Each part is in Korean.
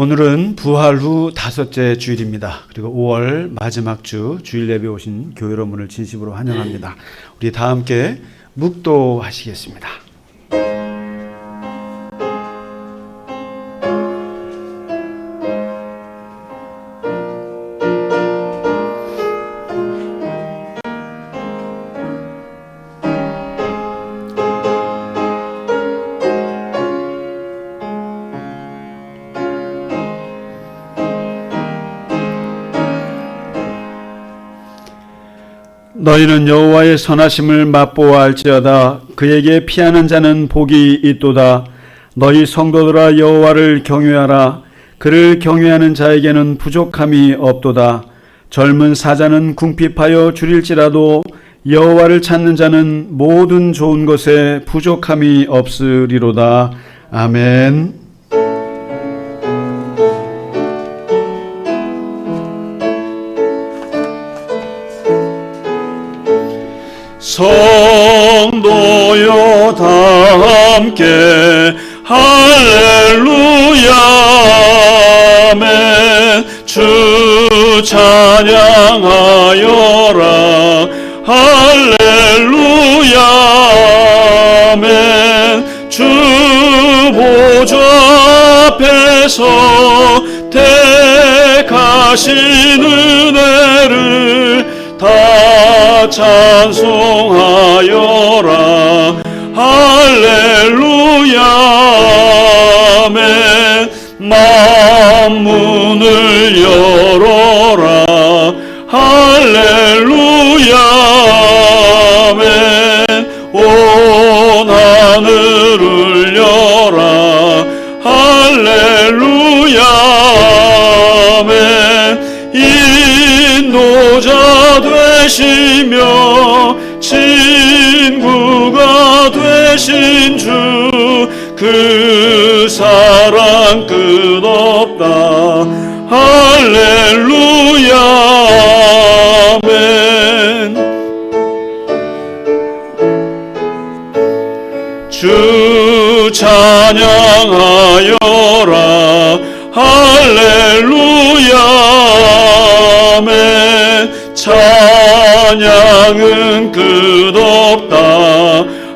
오늘은 부활 후 다섯째 주일입니다. 그리고 5월 마지막 주 주일 예배 오신 교회 여러분을 진심으로 환영합니다. 우리 다 함께 묵도하시겠습니다. 너희는 여호와의 선하심을 맛보아 알지어다. 그에게 피하는 자는 복이 있도다. 너희 성도들아 여호와를 경외하라. 그를 경외하는 자에게는 부족함이 없도다. 젊은 사자는 궁핍하여 줄일지라도 여호와를 찾는 자는 모든 좋은 것에 부족함이 없으리로다. 아멘. 성도여 다 함께 할렐루야 아멘. 주 찬양하여라 할렐루야 아멘. 주 보좌 앞에서 택하신 은혜를 다 찬송하여라 할렐루야 아멘. 만문을 열어라 할렐루야 아멘. 온 하늘을 열라 할렐루야 아멘. 인도자 되시며 친구가 되신 주 그 사랑 끝없다 할렐루야 아멘. 주 찬양하여라 할렐루야 아멘. 찬양은 끝없다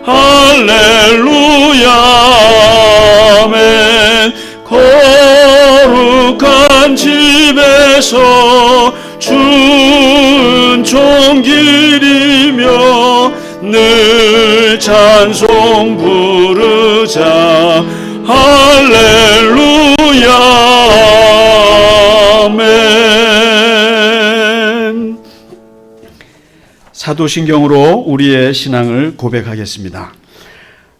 할렐루야 아멘. 거룩한 집에서 주은총 기리며 늘 찬송 부르자 할렐루야 아멘. 사도신경으로 우리의 신앙을 고백하겠습니다.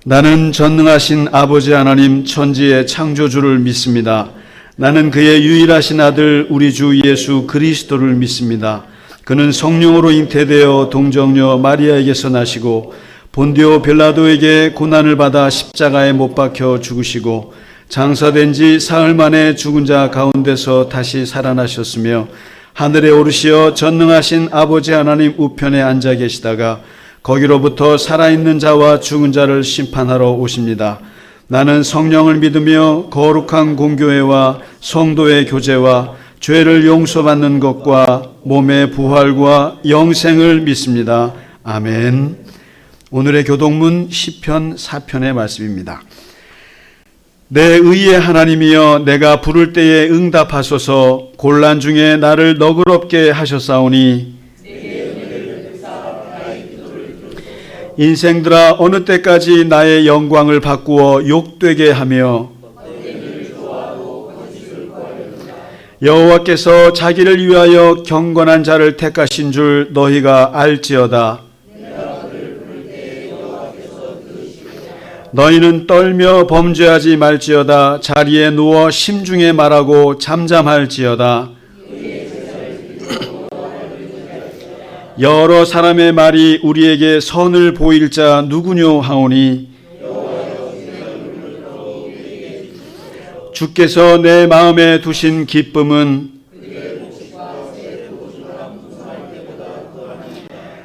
나는 전능하신 아버지 하나님 천지의 창조주를 믿습니다. 나는 그의 유일하신 아들 우리 주 예수 그리스도를 믿습니다. 그는 성령으로 잉태되어 동정녀 마리아에게서 나시고 본디오 빌라도에게 고난을 받아 십자가에 못 박혀 죽으시고 장사된 지 사흘 만에 죽은 자 가운데서 다시 살아나셨으며 하늘에 오르시어 전능하신 아버지 하나님 우편에 앉아 계시다가 거기로부터 살아있는 자와 죽은 자를 심판하러 오십니다. 나는 성령을 믿으며 거룩한 공교회와 성도의 교제와 죄를 용서받는 것과 몸의 부활과 영생을 믿습니다. 아멘. 오늘의 교독문 시편 4편의 말씀입니다. 내 의의 하나님이여 내가 부를 때에 응답하소서. 곤란 중에 나를 너그럽게 하셨사오니 인생들아 어느 때까지 나의 영광을 바꾸어 욕되게 하며 여호와께서 자기를 위하여 경건한 자를 택하신 줄 너희가 알지어다. 너희는 떨며 범죄하지 말지어다. 자리에 누워 심중에 말하고 잠잠할지어다. 여러 사람의 말이 우리에게 선을 보일 자 누구뇨 하오니 주께서 내 마음에 두신 기쁨은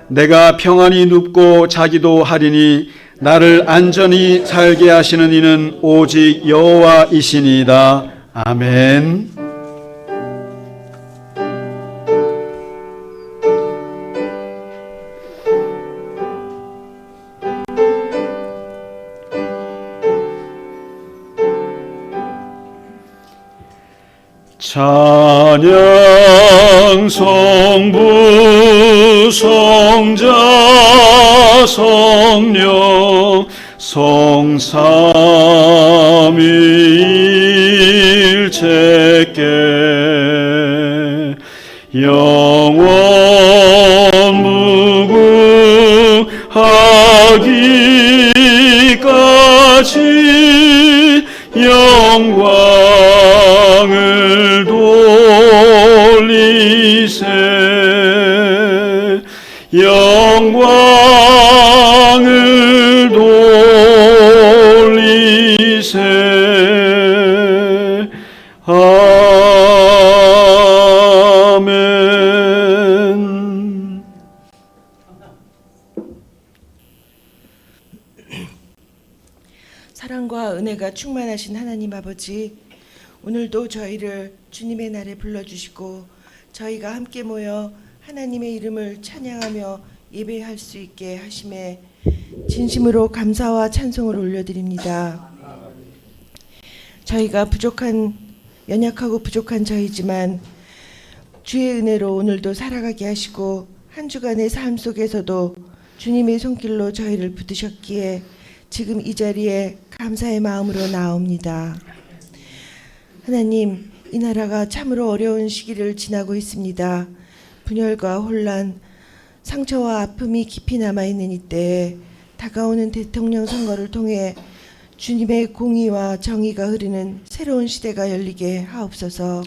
내가 평안히 눕고 자기도 하리니 나를 안전히 살게 하시는 이는 오직 여호와이시니이다. 아멘. 찬양 성부 성자 성령 성삼위일체께 영원 무궁하기까지 영광을 돌리세 영광을 돌리세 아멘. 사랑과 은혜가 충만하신 하나님 아버지, 오늘도 저희를 주님의 날에 불러주시고 저희가 함께 모여 하나님의 이름을 찬양하며 예배할 수 있게 하심에 진심으로 감사와 찬송을 올려드립니다. 저희가 연약하고 부족한 저희지만 주의 은혜로 오늘도 살아가게 하시고 한 주간의 삶 속에서도 주님의 손길로 저희를 붙드셨기에 지금 이 자리에 감사의 마음으로 나옵니다. 하나님, 이 나라가 참으로 어려운 시기를 지나고 있습니다. 분열과 혼란, 상처와 아픔이 깊이 남아있는 이때에 다가오는 대통령 선거를 통해 주님의 공의와 정의가 흐르는 새로운 시대가 열리게 하옵소서.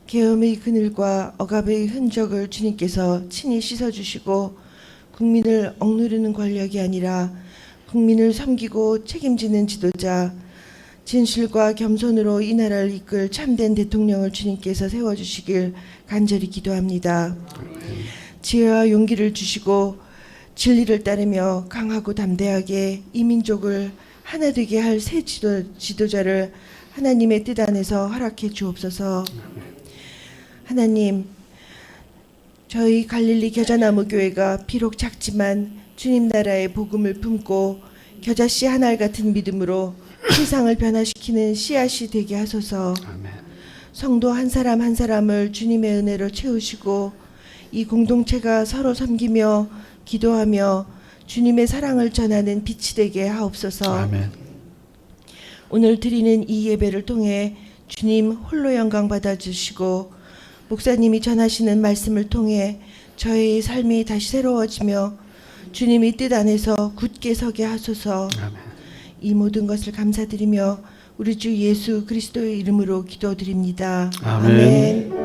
계엄의 그늘과 억압의 흔적을 주님께서 친히 씻어주시고 국민을 억누르는 권력이 아니라 국민을 섬기고 책임지는 지도자, 진실과 겸손으로 이 나라를 이끌 참된 대통령을 주님께서 세워주시길 간절히 기도합니다. 지혜와 용기를 주시고 진리를 따르며 강하고 담대하게 이 민족을 하나 되게 할 새 지도자를 하나님의 뜻 안에서 허락해 주옵소서. 하나님, 저희 갈릴리 겨자나무 교회가 비록 작지만 주님 나라의 복음을 품고 겨자씨 한 알 같은 믿음으로 세상을 변화시키는 씨앗이 되게 하소서. 아멘. 성도 한 사람 한 사람을 주님의 은혜로 채우시고 이 공동체가 서로 섬기며 기도하며 주님의 사랑을 전하는 빛이 되게 하옵소서. 아멘. 오늘 드리는 이 예배를 통해 주님 홀로 영광 받아주시고 목사님이 전하시는 말씀을 통해 저의 삶이 다시 새로워지며 주님의 뜻 안에서 굳게 서게 하소서. 아멘. 이 모든 것을 감사드리며 우리 주 예수 그리스도의 이름으로 기도드립니다. 아멘. 아멘.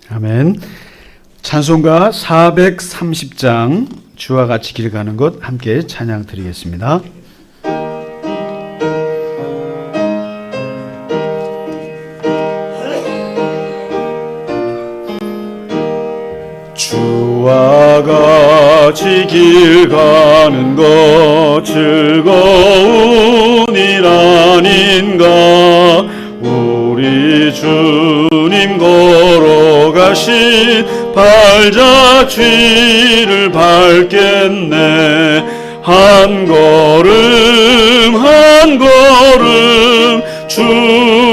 아멘. 찬송가 430장 주와 같이 길 가는 것 함께 찬양 드리겠습니다. 주와 같이 길 가는 것 즐거운 일 아닌가. 우리 주님 걸어가신 발자취를 밟겠네. 한 걸음 한 걸음 주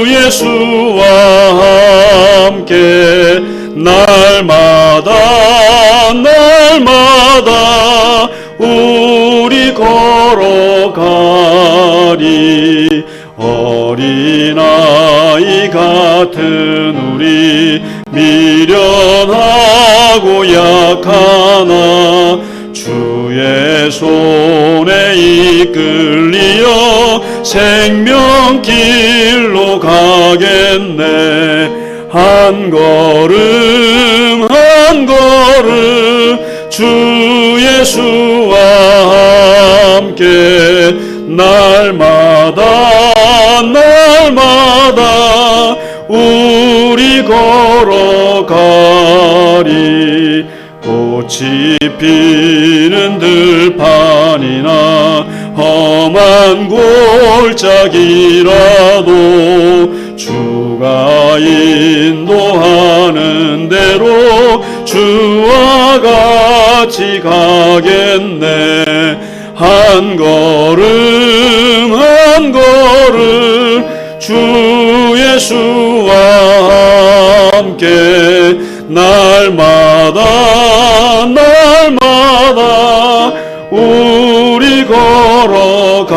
예수와 함께 날마다 날마다 우리 걸어가리. 어린아이 같은 우리 미련하고 약하나 주의 주의 손에 이끌리어 생명길로 가겠네. 한 걸음 한 걸음 주 예수와 함께 날마다 날마다 우리 걸어가리. 꽃이 피는 들판이나 험한 골짜기라도 주가 인도하는 대로 주와 같이 가겠네. 한 걸음 한 걸음 주 예수와 함께 날마다 날마다 우리 걸어가리.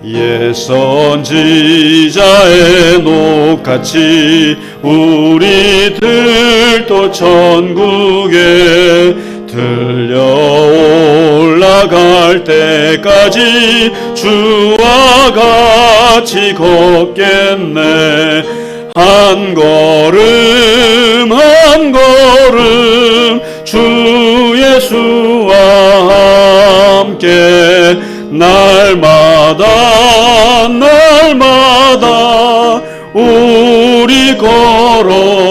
옛 선지자의 녹같이 우리들도 천국에 들려 올라갈 때까지 주와 같이 걷겠네. 한 걸음 한 걸음 주 예수와 함께 날마다 날마다 우리 걸어가리.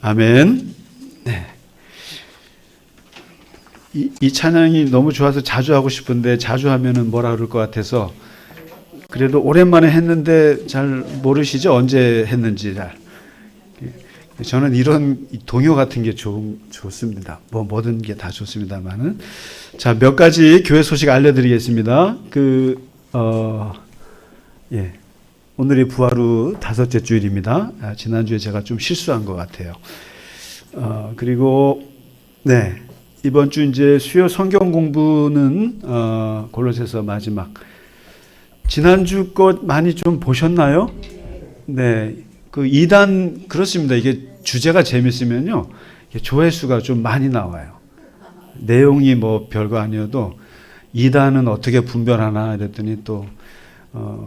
아멘. 네. 이 찬양이 너무 좋아서 자주 하고 싶은데 자주 하면은 뭐라 그럴 것 같아서 그래도 오랜만에 했는데 잘 모르시죠? 언제 했는지 잘. 저는 이런 동요 같은 게 좋습니다. 모든 게 다 좋습니다만은. 자, 몇 가지 교회 소식 알려드리겠습니다. 오늘이 부활 후 5째 주일입니다. 지난주에 제가 좀 실수한 것 같아요. 그리고, 네. 이번 주 이제 수요 성경 공부는, 골로새서 마지막. 지난주 것 많이 좀 보셨나요? 네. 그 2단, 그렇습니다. 이게 주제가 재밌으면요. 조회수가 좀 많이 나와요. 내용이 뭐 별거 아니어도 2단은 어떻게 분별하나 이랬더니 또,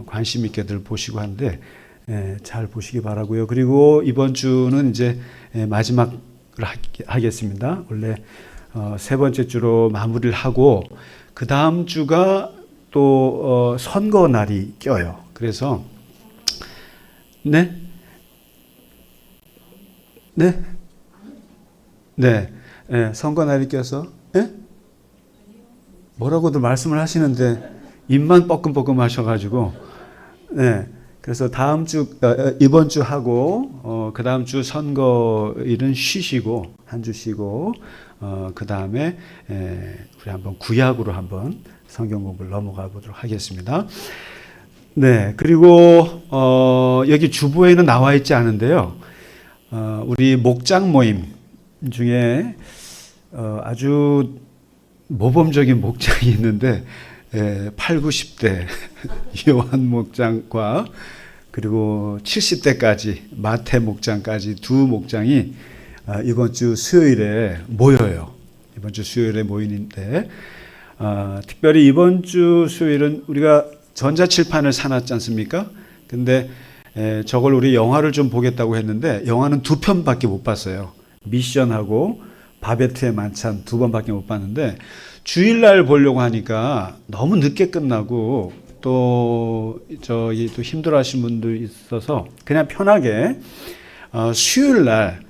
관심 있게들 보시고 한데, 잘 보시기 바라고요. 그리고 이번 주는 이제 마지막을 하겠습니다. 원래, 세 번째 주로 마무리를 하고, 그 다음 주가 또, 선거 날이 껴요. 그래서, 네? 네? 네. 선거 날이 껴서, 뭐라고도 말씀을 하시는데, 입만 뻐끔뻐끔 하셔가지고, 네. 그래서 이번 주 하고, 그 다음 주 선거일은 쉬시고, 한 주 쉬고, 그 다음에, 우리 한번 구약으로 한번 성경 공부를 넘어가 보도록 하겠습니다. 네. 그리고, 여기 주보에는 나와 있지 않은데요. 우리 목장 모임 중에 아주 모범적인 목장이 있는데 8, 90대 요한 목장과 그리고 70대까지 마태 목장까지 두 목장이 이번 주 수요일에 모여요. 이번 주 수요일에 모이는데 특별히 이번 주 수요일은 우리가 전자칠판을 사놨지 않습니까? 근데 저걸 우리 영화를 좀 보겠다고 했는데 영화는 2편밖에 못 봤어요. 미션하고 바베트의 만찬 2번밖에 못 봤는데 주일날 보려고 하니까 너무 늦게 끝나고 또 힘들어하신 분들 있어서 그냥 편하게 수요일날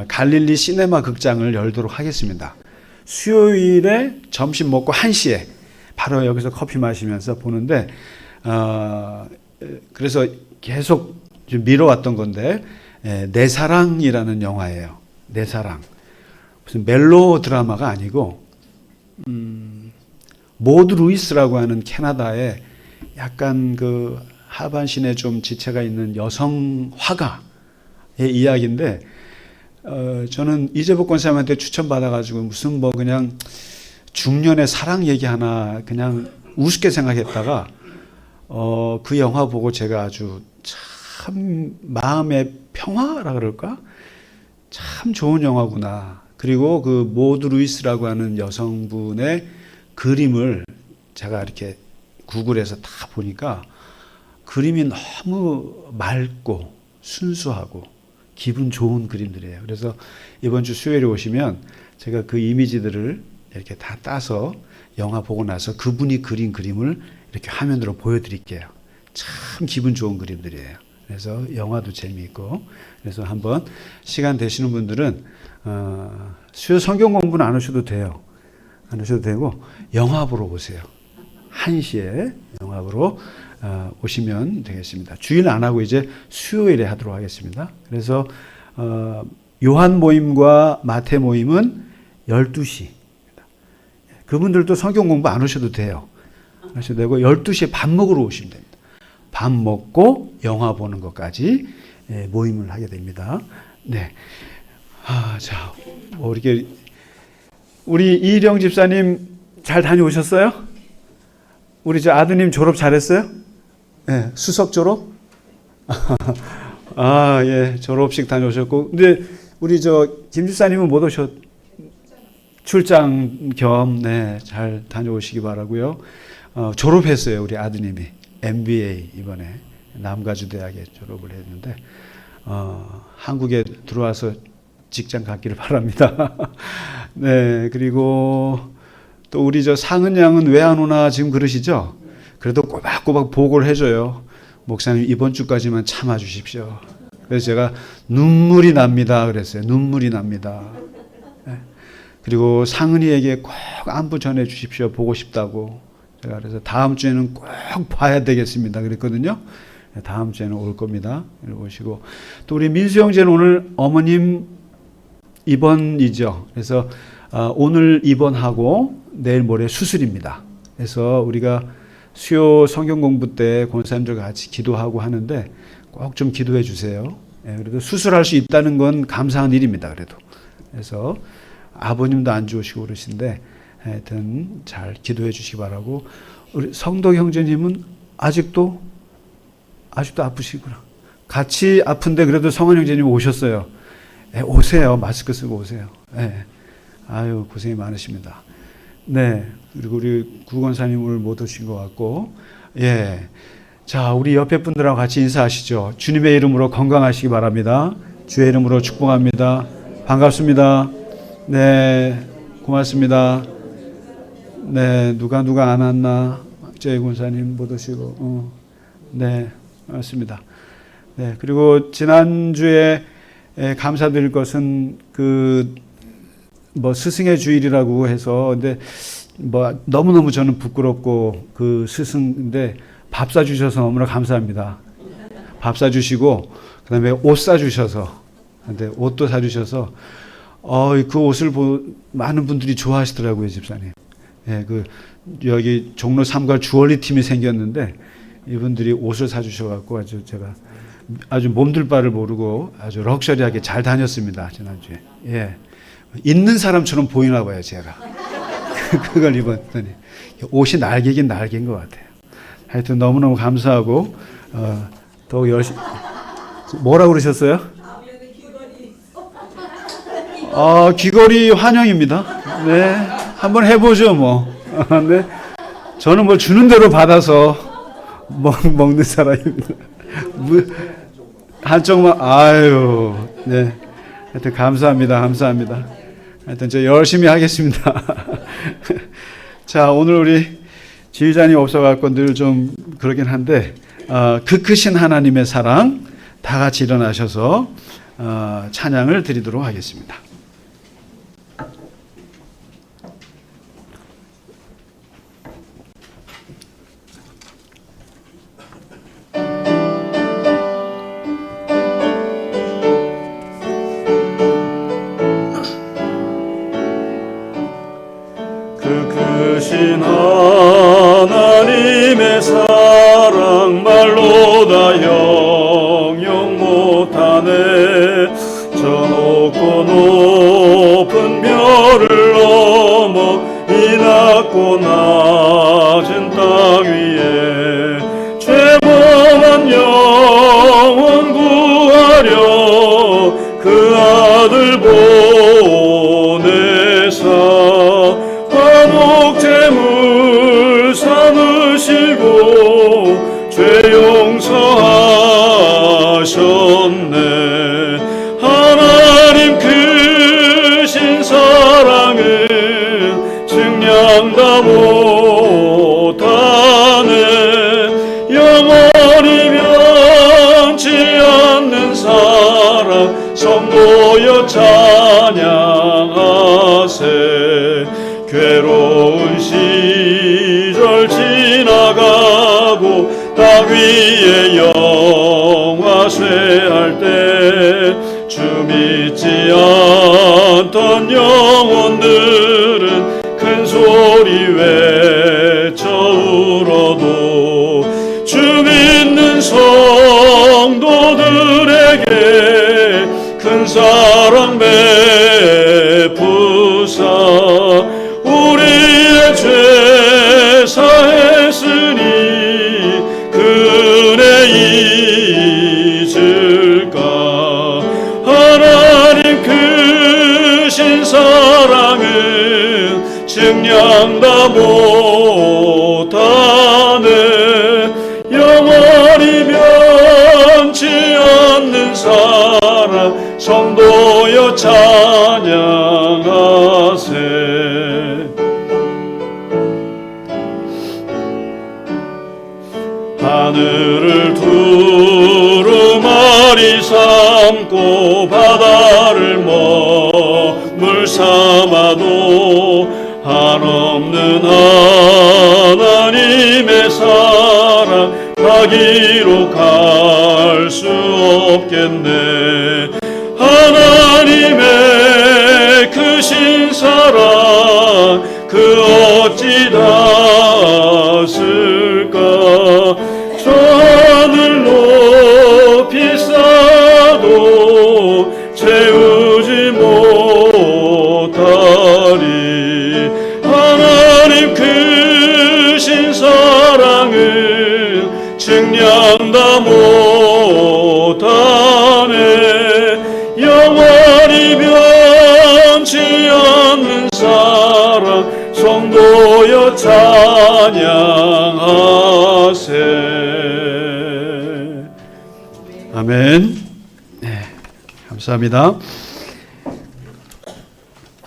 갈릴리 시네마 극장을 열도록 하겠습니다. 수요일에 점심 먹고 1시에 바로 여기서 커피 마시면서 보는데 그래서 계속 좀 미뤄왔던 건데 내 사랑이라는 영화예요. 내 사랑. 무슨 멜로 드라마가 아니고 모드 루이스라고 하는 캐나다의 약간 그 하반신에 좀 지체가 있는 여성 화가의 이야기인데 저는 이재복 권사님한테 추천받아가지고 무슨 뭐 그냥 중년의 사랑 얘기 하나 그냥 우습게 생각했다가 그 영화 보고 제가 아주 참 마음의 평화라 그럴까? 참 좋은 영화구나. 그리고 그 모드 루이스라고 하는 여성분의 그림을 제가 이렇게 구글에서 다 보니까 그림이 너무 맑고 순수하고 기분 좋은 그림들이에요. 그래서 이번 주 수요일에 오시면 제가 그 이미지들을 이렇게 다 따서 영화 보고 나서 그분이 그린 그림을 이렇게 화면으로 보여드릴게요. 참 기분 좋은 그림들이에요. 그래서 영화도 재미있고, 그래서 한번 시간 되시는 분들은 수요 성경 공부는 안 하셔도 돼요. 안 하셔도 되고 영화 보러 오세요. 1시에 영화 보러 오시면 되겠습니다. 주일 안 하고 이제 수요일에 하도록 하겠습니다. 그래서 요한 모임과 마태 모임은 12시. 그분들도 성경 공부 안 하셔도 돼요. 안 하셔도 되고 12시에 밥 먹으러 오시면 됩니다. 밥 먹고 영화 보는 것까지 모임을 하게 됩니다. 네. 자, 이렇게 우리 이일영 집사님 잘 다녀오셨어요? 우리 저 아드님 졸업 잘했어요? 네, 수석 졸업? 예, 졸업식 다녀오셨고. 근데 우리 저 김 집사님은 못 오셨? 출장 겸, 네, 잘 다녀오시기 바라고요. 졸업했어요, 우리 아드님이. MBA 이번에 남가주대학에 졸업을 했는데, 한국에 들어와서 직장 갖기를 바랍니다. 네, 그리고 또 우리 저 상은 양은 왜 안 오나 지금 그러시죠? 그래도 꼬박꼬박 보고를 해줘요. 목사님 이번 주까지만 참아 주십시오. 그래서 제가 눈물이 납니다. 그랬어요. 눈물이 납니다. 네. 그리고 상은이에게 꼭 안부 전해 주십시오. 보고 싶다고. 제가 그래서 다음 주에는 꼭 봐야 되겠습니다. 그랬거든요. 다음 주에는 올 겁니다. 오시고 또 우리 민수 형제는 오늘 어머님 입원이죠. 그래서 오늘 입원하고 내일 모레 수술입니다. 그래서 우리가 수요 성경 공부 때 권사님들과 같이 기도하고 하는데 꼭 좀 기도해 주세요. 그래도 수술할 수 있다는 건 감사한 일입니다. 그래도. 그래서 아버님도 안 좋으시고 그러신데 하여튼 잘 기도해 주시기 바라고. 우리 성덕 형제님은 아직도 아프시구나. 같이 아픈데 그래도 성환 형제님 오셨어요. 오세요. 마스크 쓰고 오세요. 아유, 고생이 많으십니다. 네. 그리고 우리 구건사님 오늘 못 오신 것 같고, 예. 자, 우리 옆에 분들하고 같이 인사하시죠. 주님의 이름으로 건강하시기 바랍니다. 주의 이름으로 축복합니다. 반갑습니다. 네. 고맙습니다. 네. 누가 안 왔나? 저희 권사님 못 오시고, 네. 맞습니다. 네. 그리고 지난주에 감사드릴 것은 스승의 주일이라고 해서, 근데 너무너무 저는 부끄럽고 그 스승인데 밥 사주셔서 너무나 감사합니다. 밥 사주시고 그다음에 옷 사주셔서, 근데 옷도 사주셔서 그 옷을 많은 분들이 좋아하시더라고요, 집사님. 예, 여기 종로 3가 주얼리 팀이 생겼는데 이분들이 옷을 사주셔갖고 제가 아주 몸둘 바를 모르고 아주 럭셔리하게 잘 다녔습니다, 지난주에. 예, 있는 사람처럼 보이나 봐요, 제가. 그걸 입었더니 옷이 날개긴 날개인 것 같아요. 하여튼 너무너무 감사하고 더욱 열심히. 뭐라고 그러셨어요? 귀걸이 환영입니다. 네, 한번 해보죠 뭐. 네, 저는 뭐 주는 대로 받아서 먹는 사람입니다. 한쪽만. 아유, 네. 하여튼 감사합니다. 하여튼 저 열심히 하겠습니다. 자, 오늘 우리 지휘자님 없어갖고 늘 좀 그러긴 한데, 그 크신 하나님의 사랑 다 같이 일어나셔서 찬양을 드리도록 하겠습니다. 크신 하나님의 사랑 말로 다 영영 못하네. 저 높고 높은 별을 넘어 이 낮고 낮은 땅 위에 죄 아들 보내사 화목 제물 삼으시고 죄 용서하셨네. 하나님 크신 사랑은 증량다 못하네. 영원히 변치 않는 사랑 성도여 찬양하세. 괴로운 시절 지나가고 땅 위에 영화 쇠할 때 주 믿지 않던 영혼들은 큰 소리 외쳐 울어도 주 믿는 성도들에게 큰 사랑 베푸사 우리의 죄 사했으니 그 은혜 잊을까. 하나님 크신 사랑은 증량다 못하네. 영원히 변치 않는 사랑 성도여 찬양하세. 하늘을 두루마리 삼고 바다를 먹물 삼아도 한없는 하나님의 사랑 가기로 갈 수 없겠네. 하나님의 크신 사랑 그 어찌 닿았을까. 저 하늘 높이 쌓아도 채우지 못하리. 하나님 크신 사랑은 증량다 못하네. 영원히 변치 않는 사랑 성도여 찬양하세. 아멘. 네, 감사합니다.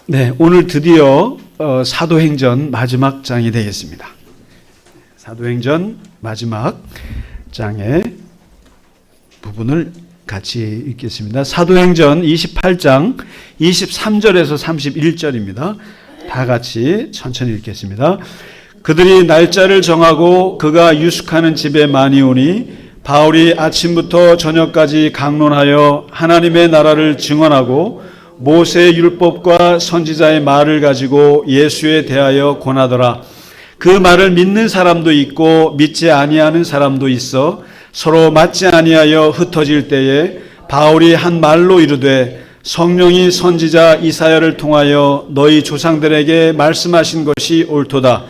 네, 오늘 드디어 사도행전 마지막 장이 되겠습니다. 사도행전 마지막 장의 부분을 같이 읽겠습니다. 사도행전 28장 23절에서 31절입니다. 다 같이 천천히 읽겠습니다. 그들이 날짜를 정하고 그가 유숙하는 집에 많이 오니 바울이 아침부터 저녁까지 강론하여 하나님의 나라를 증언하고 모세의 율법과 선지자의 말을 가지고 예수에 대하여 권하더라. 그 말을 믿는 사람도 있고 믿지 아니하는 사람도 있어 서로 맞지 아니하여 흩어질 때에 바울이 한 말로 이르되 성령이 선지자 이사야를 통하여 너희 조상들에게 말씀하신 것이 옳도다.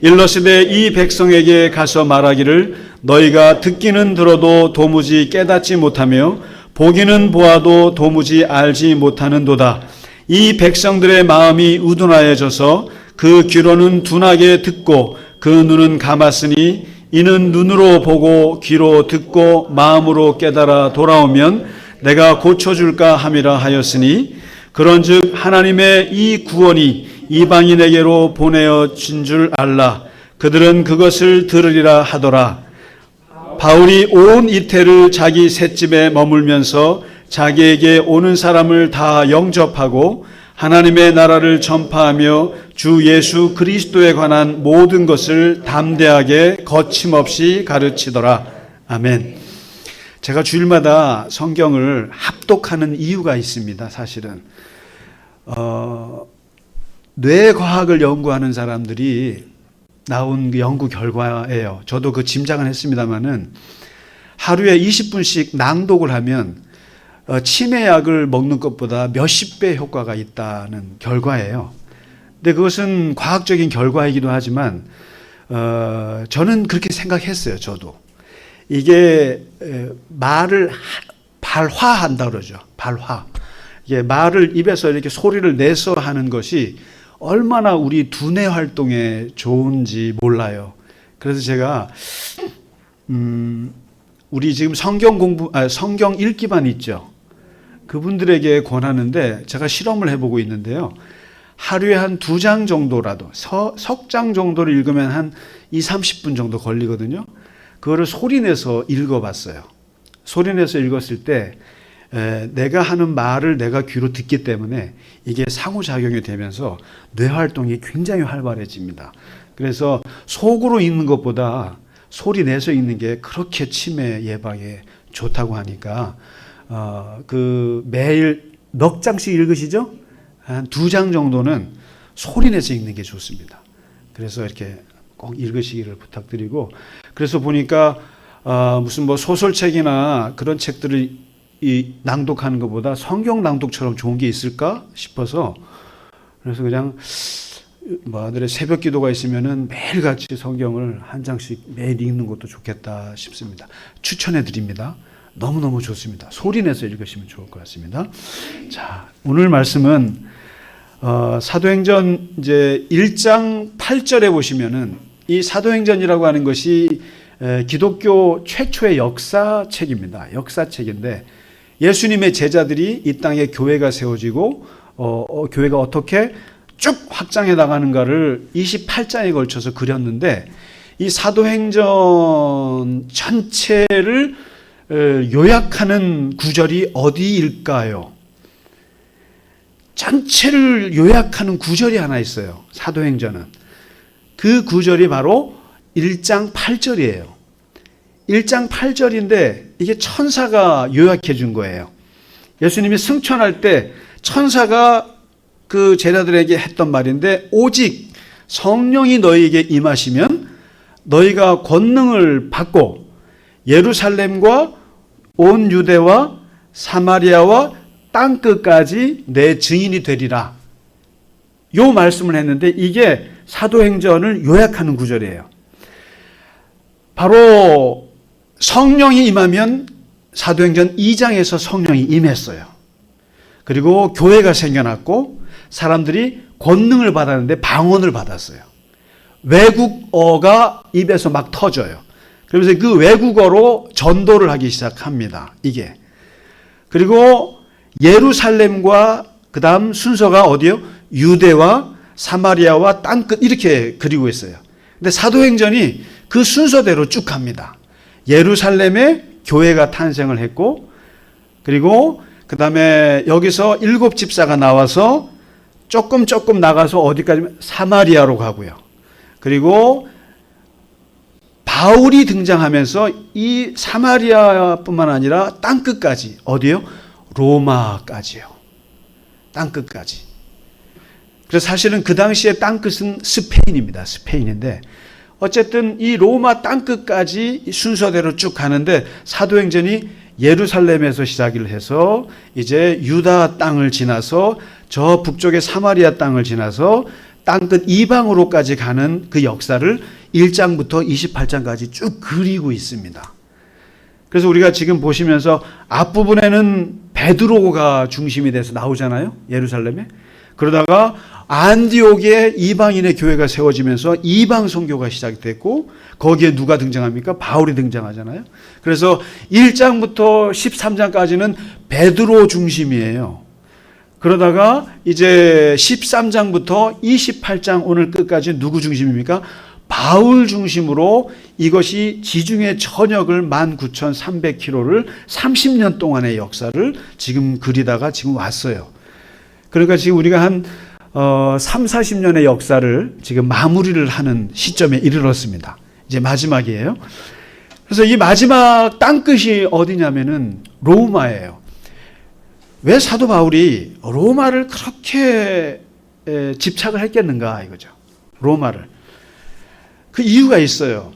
일러스되 이 백성에게 가서 말하기를 너희가 듣기는 들어도 도무지 깨닫지 못하며 보기는 보아도 도무지 알지 못하는도다. 이 백성들의 마음이 우둔하여져서 그 귀로는 둔하게 듣고 그 눈은 감았으니 이는 눈으로 보고 귀로 듣고 마음으로 깨달아 돌아오면 내가 고쳐줄까 함이라 하였으니 그런즉 하나님의 이 구원이 이방인에게로 보내어진 줄 알라. 그들은 그것을 들으리라 하더라. 바울이 온 이태를 자기 셋집에 머물면서 자기에게 오는 사람을 다 영접하고 하나님의 나라를 전파하며 주 예수 그리스도에 관한 모든 것을 담대하게 거침없이 가르치더라. 아멘. 제가 주일마다 성경을 합독하는 이유가 있습니다. 사실은 뇌과학을 연구하는 사람들이 나온 연구 결과예요. 저도 그 짐작은 했습니다마는 하루에 20분씩 낭독을 하면 치매약을 먹는 것보다 몇십 배 효과가 있다는 결과예요. 근데 그것은 과학적인 결과이기도 하지만 저는 그렇게 생각했어요. 저도 이게 말을 발화한다 그러죠. 발화. 이게 말을 입에서 이렇게 소리를 내서 하는 것이 얼마나 우리 두뇌 활동에 좋은지 몰라요. 그래서 제가 우리 지금 성경 읽기반 있죠. 그분들에게 권하는데 제가 실험을 해보고 있는데요. 하루에 한 2장 정도라도 석 장 정도를 읽으면 한 20-30분 정도 걸리거든요. 그거를 소리내서 읽어봤어요. 소리내서 읽었을 때 내가 하는 말을 내가 귀로 듣기 때문에 이게 상호작용이 되면서 뇌활동이 굉장히 활발해집니다. 그래서 속으로 읽는 것보다 소리 내서 읽는 게 그렇게 치매 예방에 좋다고 하니까 그 매일 넉 장씩 읽으시죠? 한 2장 정도는 소리 내서 읽는 게 좋습니다. 그래서 이렇게 꼭 읽으시기를 부탁드리고, 그래서 보니까 무슨 뭐 소설책이나 그런 책들을 낭독하는 것보다 성경 낭독처럼 좋은 게 있을까 싶어서, 그래서 그냥 뭐 아들의 새벽 기도가 있으면은 매일같이 성경을 한 장씩 매일 읽는 것도 좋겠다 싶습니다. 추천해 드립니다. 너무너무 좋습니다. 소리 내서 읽으시면 좋을 것 같습니다. 자, 오늘 말씀은 사도행전 이제 1장 8절에 보시면은 이 사도행전이라고 하는 것이 기독교 최초의 역사책입니다. 역사책인데 예수님의 제자들이 이 땅에 교회가 세워지고 교회가 어떻게 쭉 확장해 나가는가를 28장에 걸쳐서 그렸는데, 이 사도행전 전체를 요약하는 구절이 어디일까요? 전체를 요약하는 구절이 하나 있어요. 사도행전은. 그 구절이 바로 1장 8절이에요. 1장 8절인데 이게 천사가 요약해 준 거예요. 예수님이 승천할 때 천사가 그 제자들에게 했던 말인데, 오직 성령이 너희에게 임하시면 너희가 권능을 받고 예루살렘과 온 유대와 사마리아와 땅끝까지 내 증인이 되리라. 요 말씀을 했는데 이게 사도행전을 요약하는 구절이에요. 바로 성령이 임하면 사도행전 2장에서 성령이 임했어요. 그리고 교회가 생겨났고 사람들이 권능을 받았는데 방언을 받았어요. 외국어가 입에서 막 터져요. 그러면서 그 외국어로 전도를 하기 시작합니다. 이게. 그리고 예루살렘과 그 다음 순서가 어디요? 유대와 사마리아와 땅끝 이렇게 그리고 있어요. 근데 사도행전이 그 순서대로 쭉 갑니다. 예루살렘에 교회가 탄생을 했고, 그리고 그 다음에 여기서 7집사가 나와서 조금 나가서 어디까지? 사마리아로 가고요. 그리고 바울이 등장하면서 이 사마리아뿐만 아니라 땅끝까지, 어디요? 로마까지요. 땅끝까지. 그래서 사실은 그 당시에 땅끝은 스페인입니다. 스페인인데 어쨌든 이 로마 땅끝까지 순서대로 쭉 가는데 사도행전이 예루살렘에서 시작을 해서 이제 유다 땅을 지나서 저 북쪽의 사마리아 땅을 지나서 땅끝 이방으로까지 가는 그 역사를 1장부터 28장까지 쭉 그리고 있습니다. 그래서 우리가 지금 보시면서 앞부분에는 베드로가 중심이 돼서 나오잖아요. 예루살렘에. 그러다가 안디옥에 이방인의 교회가 세워지면서 이방 선교가 시작됐고 거기에 누가 등장합니까? 바울이 등장하잖아요. 그래서 1장부터 13장까지는 베드로 중심이에요. 그러다가 이제 13장부터 28장 오늘 끝까지 누구 중심입니까? 바울 중심으로 이것이 지중해 전역을 19,300km를 30년 동안의 역사를 지금 그리다가 지금 왔어요. 그러니까 지금 우리가 한 30-40년의 역사를 지금 마무리를 하는 시점에 이르렀습니다. 이제 마지막이에요. 그래서 이 마지막 땅끝이 어디냐면은 로마예요. 왜 사도 바울이 로마를 그렇게 집착을 했겠는가 이거죠. 로마를. 그 이유가 있어요.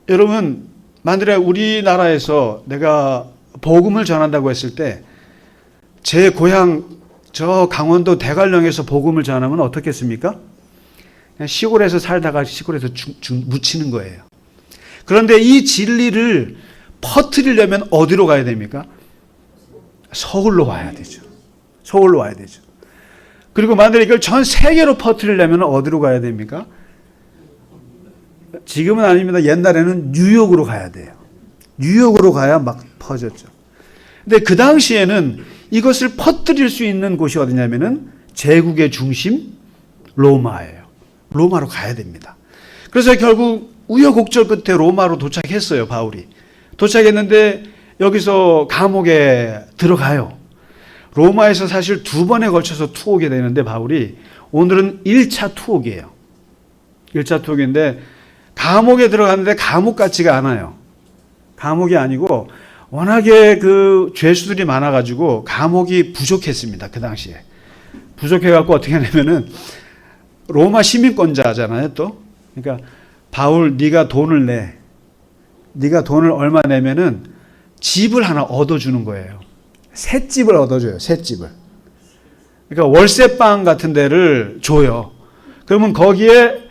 여러분, 만약에 우리나라에서 내가 복음을 전한다고 했을 때 제 고향 저 강원도 대관령에서 복음을 전하면 어떻겠습니까? 그냥 시골에서 살다가 시골에서 묻히는 거예요. 그런데 이 진리를 퍼뜨리려면 어디로 가야 됩니까? 서울로 와야 되죠. 서울로 와야 되죠. 그리고 만약에 이걸 전 세계로 퍼뜨리려면 어디로 가야 됩니까? 지금은 아닙니다. 옛날에는 뉴욕으로 가야 돼요. 뉴욕으로 가야 막 퍼졌죠. 근데 그 당시에는 이것을 퍼뜨릴 수 있는 곳이 어디냐면은 제국의 중심 로마예요. 로마로 가야 됩니다. 그래서 결국 우여곡절 끝에 로마로 도착했어요. 바울이 도착했는데 여기서 감옥에 들어가요. 로마에서 사실 2번에 걸쳐서 투옥이 되는데 바울이 오늘은 1차 투옥이에요. 1차 투옥인데 감옥에 들어갔는데 감옥 같지가 않아요. 감옥이 아니고 워낙에 그 죄수들이 많아가지고 감옥이 부족했습니다. 그 당시에. 부족해갖고 어떻게 하냐면은 로마 시민권자잖아요 또. 그러니까 바울 네가 돈을 내. 네가 돈을 얼마 내면은 집을 하나 얻어주는 거예요. 새 집을 얻어줘요. 새 집을. 그러니까 월세방 같은 데를 줘요. 그러면 거기에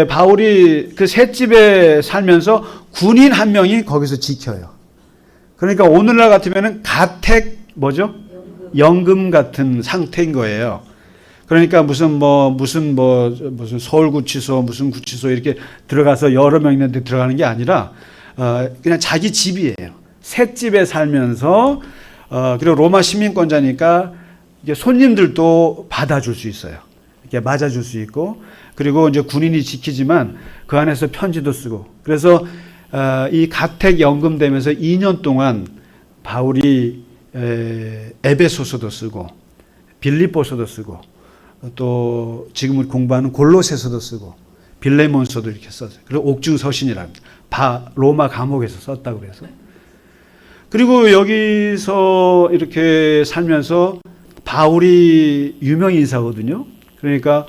바울이 그 새 집에 살면서 군인 한 명이 거기서 지켜요. 그러니까 오늘날 같으면은 가택 뭐죠? 연금 같은 상태인 거예요. 그러니까 무슨 서울구치소 무슨 구치소 이렇게 들어가서 여러 명 있는데 들어가는 게 아니라 그냥 자기 집이에요. 새 집에 살면서 그리고 로마 시민권자니까 이게 손님들도 받아줄 수 있어요. 이렇게 맞아줄 수 있고 그리고 이제 군인이 지키지만 그 안에서 편지도 쓰고 그래서 이 가택 연금되면서 2년 동안 바울이 에베소서도 쓰고 빌립보서도 쓰고 또 지금 우리 공부하는 골로새서도 쓰고 빌레몬서도 이렇게 썼어요. 그리고 옥중서신이랍니다. 로마 감옥에서 썼다고 그래서. 그리고 여기서 이렇게 살면서 바울이 유명 인사거든요. 그러니까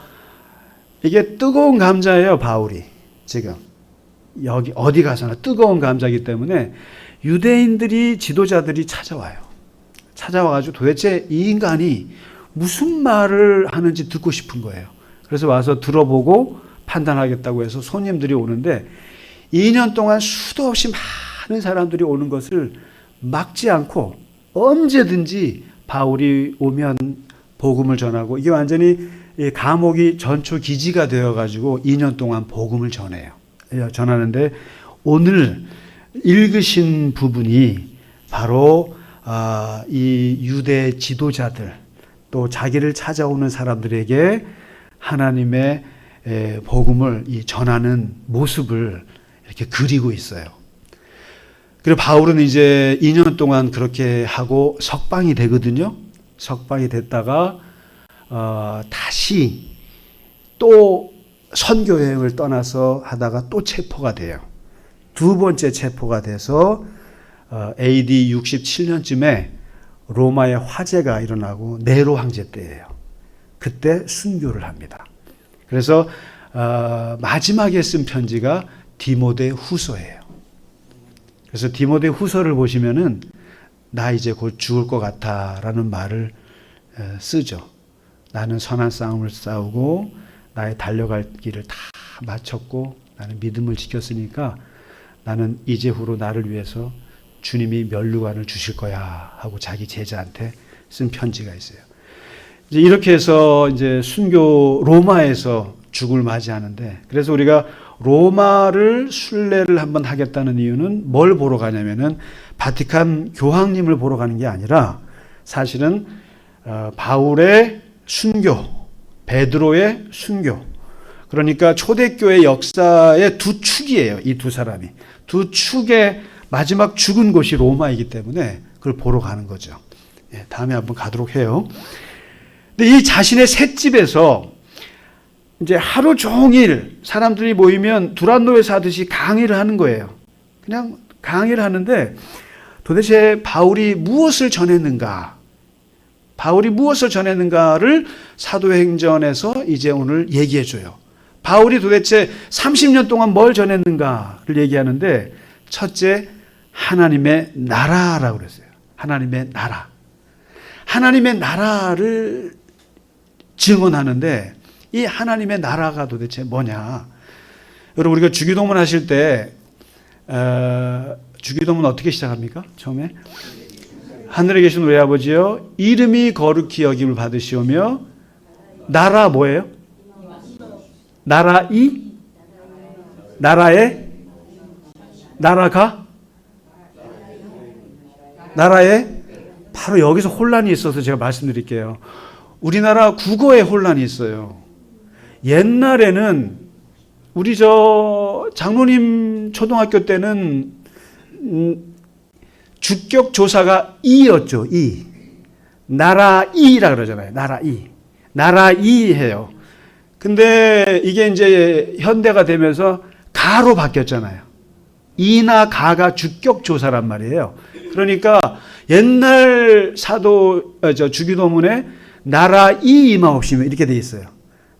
이게 뜨거운 감자예요, 바울이. 지금 여기 어디 가서나 뜨거운 감자이기 때문에 유대인들이 지도자들이 찾아와요. 찾아와가지고 도대체 이 인간이 무슨 말을 하는지 듣고 싶은 거예요. 그래서 와서 들어보고 판단하겠다고 해서 손님들이 오는데 2년 동안 수도 없이 많은 사람들이 오는 것을 막지 않고 언제든지 바울이 오면 복음을 전하고 이게 완전히 감옥이 전초 기지가 되어가지고 2년 동안 복음을 전하는데 오늘 읽으신 부분이 바로 이 유대 지도자들 또 자기를 찾아오는 사람들에게 하나님의 복음을 전하는 모습을 이렇게 그리고 있어요. 그리고 바울은 이제 2년 동안 그렇게 하고 석방이 되거든요. 석방이 됐다가 다시 또 선교 여행을 떠나서 하다가 또 체포가 돼요. 2번째 체포가 돼서 AD 67년쯤에 로마의 화재가 일어나고 네로 황제 때예요. 그때 순교를 합니다. 그래서 마지막에 쓴 편지가 디모데 후서예요. 그래서 디모데 후서를 보시면은 나 이제 곧 죽을 것 같아라는 말을 쓰죠. 나는 선한 싸움을 싸우고 나의 달려갈 길을 다 마쳤고 나는 믿음을 지켰으니까 나는 이제후로 나를 위해서 주님이 면류관을 주실 거야 하고 자기 제자한테 쓴 편지가 있어요. 이제 이렇게 해서 이제 순교 로마에서 죽을 맞이하는데 그래서 우리가 로마를 순례를 한번 하겠다는 이유는 뭘 보러 가냐면은 바티칸 교황님을 보러 가는 게 아니라 사실은 바울의 순교, 베드로의 순교. 그러니까 초대교회 역사의 두 축이에요. 이 두 사람이. 두 축의 마지막 죽은 곳이 로마이기 때문에 그걸 보러 가는 거죠. 다음에 한번 가도록 해요. 근데 이 자신의 셋집에서 이제 하루 종일 사람들이 모이면 두란노에서 하듯이 강의를 하는 거예요. 그냥 강의를 하는데 도대체 바울이 무엇을 전했는가? 바울이 무엇을 전했는가를 사도행전에서 이제 오늘 얘기해 줘요. 바울이 도대체 30년 동안 뭘 전했는가를 얘기하는데 첫째, 하나님의 나라라고 그랬어요. 하나님의 나라. 하나님의 나라를 증언하는데 이 하나님의 나라가 도대체 뭐냐. 여러분 우리가 주기도문 하실 때 주기도문 어떻게 시작합니까? 처음에 하늘에 계신 우리 아버지여 이름이 거룩히 여김을 받으시오며 나라 뭐예요? 나라이? 나라에? 나라가? 나라에? 바로 여기서 혼란이 있어서 제가 말씀드릴게요. 우리나라 국어에 혼란이 있어요. 옛날에는 우리 장로님 초등학교 때는 주격 조사가 이였죠. 이. 나라이라 그러잖아요. 나라이. 나라이 해요. 근데 이게 이제 현대가 되면서 가로 바뀌었잖아요. 이나 가가 주격 조사란 말이에요. 그러니까 옛날 주기도문에 나라이 임하옵시며 이렇게 돼 있어요.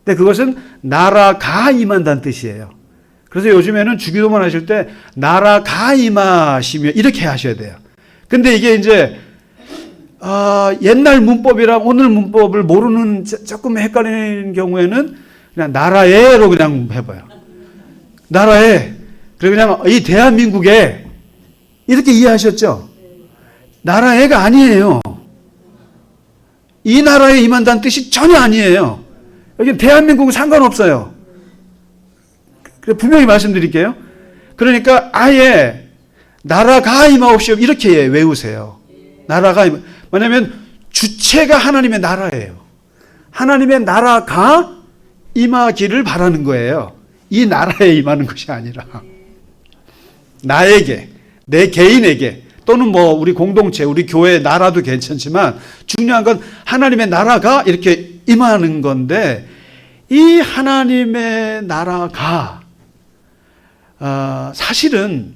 근데 그것은 나라가 임한다는 뜻이에요. 그래서 요즘에는 주기도문 하실 때 나라가 임하시며 이렇게 하셔야 돼요. 근데 이게 이제 옛날 문법이랑 오늘 문법을 모르는 조금 헷갈리는 경우에는 그냥 나라에로 그냥 해봐요. 나라에. 그리고 그냥 이 대한민국에 이렇게 이해하셨죠? 나라에가 아니에요. 이 나라에 임한다는 뜻이 전혀 아니에요. 여기 대한민국은 상관없어요. 분명히 말씀드릴게요. 그러니까 아예 나라가 임하옵시오 이렇게 외우세요. 나라가 왜냐하면 주체가 하나님의 나라예요. 하나님의 나라가 임하기를 바라는 거예요. 이 나라에 임하는 것이 아니라 나에게, 내 개인에게 또는 뭐 우리 공동체, 우리 교회 나라도 괜찮지만 중요한 건 하나님의 나라가 이렇게 임하는 건데 이 하나님의 나라가 사실은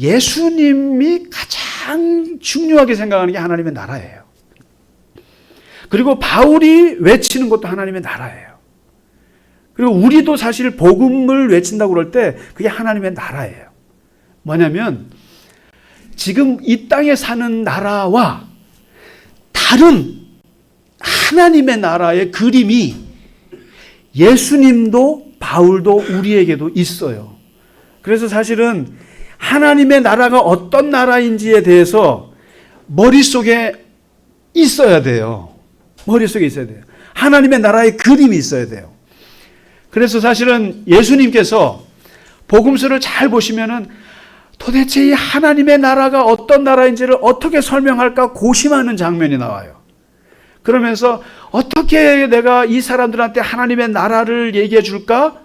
예수님이 가장 중요하게 생각하는 게 하나님의 나라예요. 그리고 바울이 외치는 것도 하나님의 나라예요. 그리고 우리도 사실 복음을 외친다고 그럴 때 그게 하나님의 나라예요. 뭐냐면 지금 이 땅에 사는 나라와 다른 하나님의 나라의 그림이 예수님도 바울도 우리에게도 있어요. 그래서 사실은 하나님의 나라가 어떤 나라인지에 대해서 머릿속에 있어야 돼요. 머릿속에 있어야 돼요. 하나님의 나라의 그림이 있어야 돼요. 그래서 사실은 예수님께서 복음서를 잘 보시면은 도대체 이 하나님의 나라가 어떤 나라인지를 어떻게 설명할까 고심하는 장면이 나와요. 그러면서 어떻게 내가 이 사람들한테 하나님의 나라를 얘기해 줄까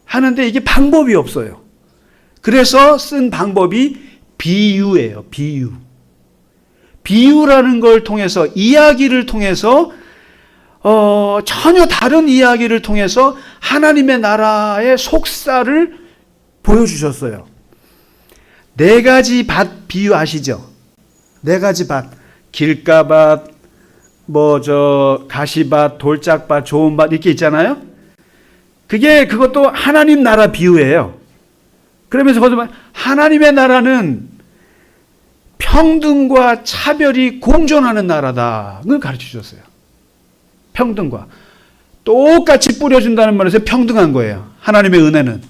하는데 이게 방법이 없어요. 그래서 쓴 방법이 비유예요. 비유. 비유라는 걸 통해서 이야기를 통해서 전혀 다른 이야기를 통해서 하나님의 나라의 속사를 보여주셨어요. 4가지 밭 비유 아시죠? 4가지 밭. 길가밭, 가시밭, 돌짝밭, 좋은 밭 이렇게 있잖아요. 그것도 하나님 나라 비유예요. 그러면서 거기서 하나님의 나라는 평등과 차별이 공존하는 나라다를 가르쳐 주셨어요. 평등과 똑같이 뿌려준다는 말에서 평등한 거예요. 하나님의 은혜는.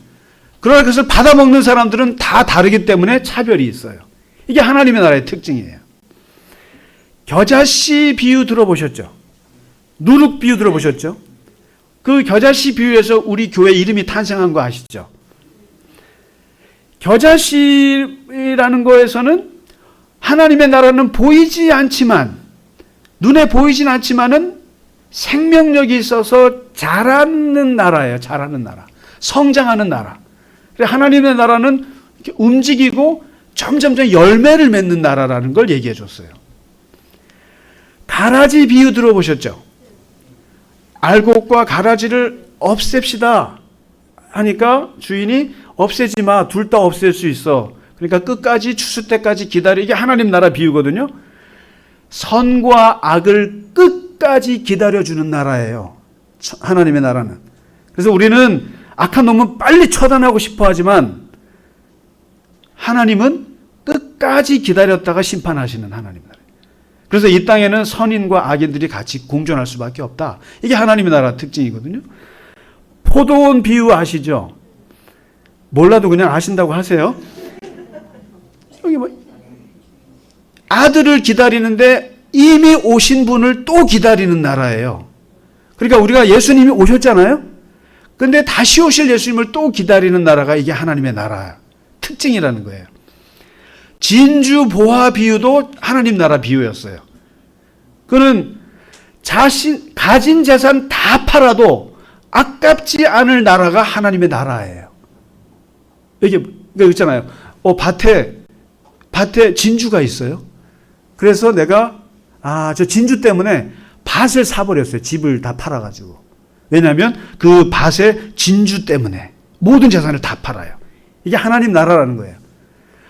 그러나 그것을 받아먹는 사람들은 다 다르기 때문에 차별이 있어요. 이게 하나님의 나라의 특징이에요. 겨자씨 비유 들어보셨죠? 누룩 비유 들어보셨죠? 그 겨자씨 비유에서 우리 교회 이름이 탄생한 거 아시죠? 겨자씨라는 거에서는 하나님의 나라는 보이지 않지만 눈에 보이진 않지만은 생명력이 있어서 자라는 나라예요. 자라는 나라. 성장하는 나라. 하나님의 나라는 움직이고 점점점 열매를 맺는 나라라는 걸 얘기해 줬어요. 가라지 비유 들어보셨죠? 알곡과 가라지를 없앱시다 하니까 주인이 없애지 마. 둘 다 없앨 수 있어. 그러니까 끝까지 추수 때까지 기다려. 이게 하나님 나라 비유거든요. 선과 악을 끝까지 기다려주는 나라예요. 하나님의 나라는. 그래서 우리는 악한 놈은 빨리 처단하고 싶어 하지만 하나님은 끝까지 기다렸다가 심판하시는 하나님 나라. 그래서 이 땅에는 선인과 악인들이 같이 공존할 수밖에 없다. 이게 하나님의 나라 특징이거든요. 포도원 비유 아시죠? 몰라도 그냥 아신다고 하세요. 여기 아들을 기다리는데 이미 오신 분을 또 기다리는 나라예요. 그러니까 우리가 예수님이 오셨잖아요. 근데 다시 오실 예수님을 또 기다리는 나라가 이게 하나님의 나라 특징이라는 거예요. 진주 보화 비유도 하나님 나라 비유였어요. 그는 가진 재산 다 팔아도 아깝지 않을 나라가 하나님의 나라예요. 이게 있잖아요. 밭에 진주가 있어요. 그래서 내가 저 진주 때문에 밭을 사버렸어요. 집을 다 팔아가지고. 왜냐하면 그 밭의 진주 때문에 모든 재산을 다 팔아요. 이게 하나님 나라라는 거예요.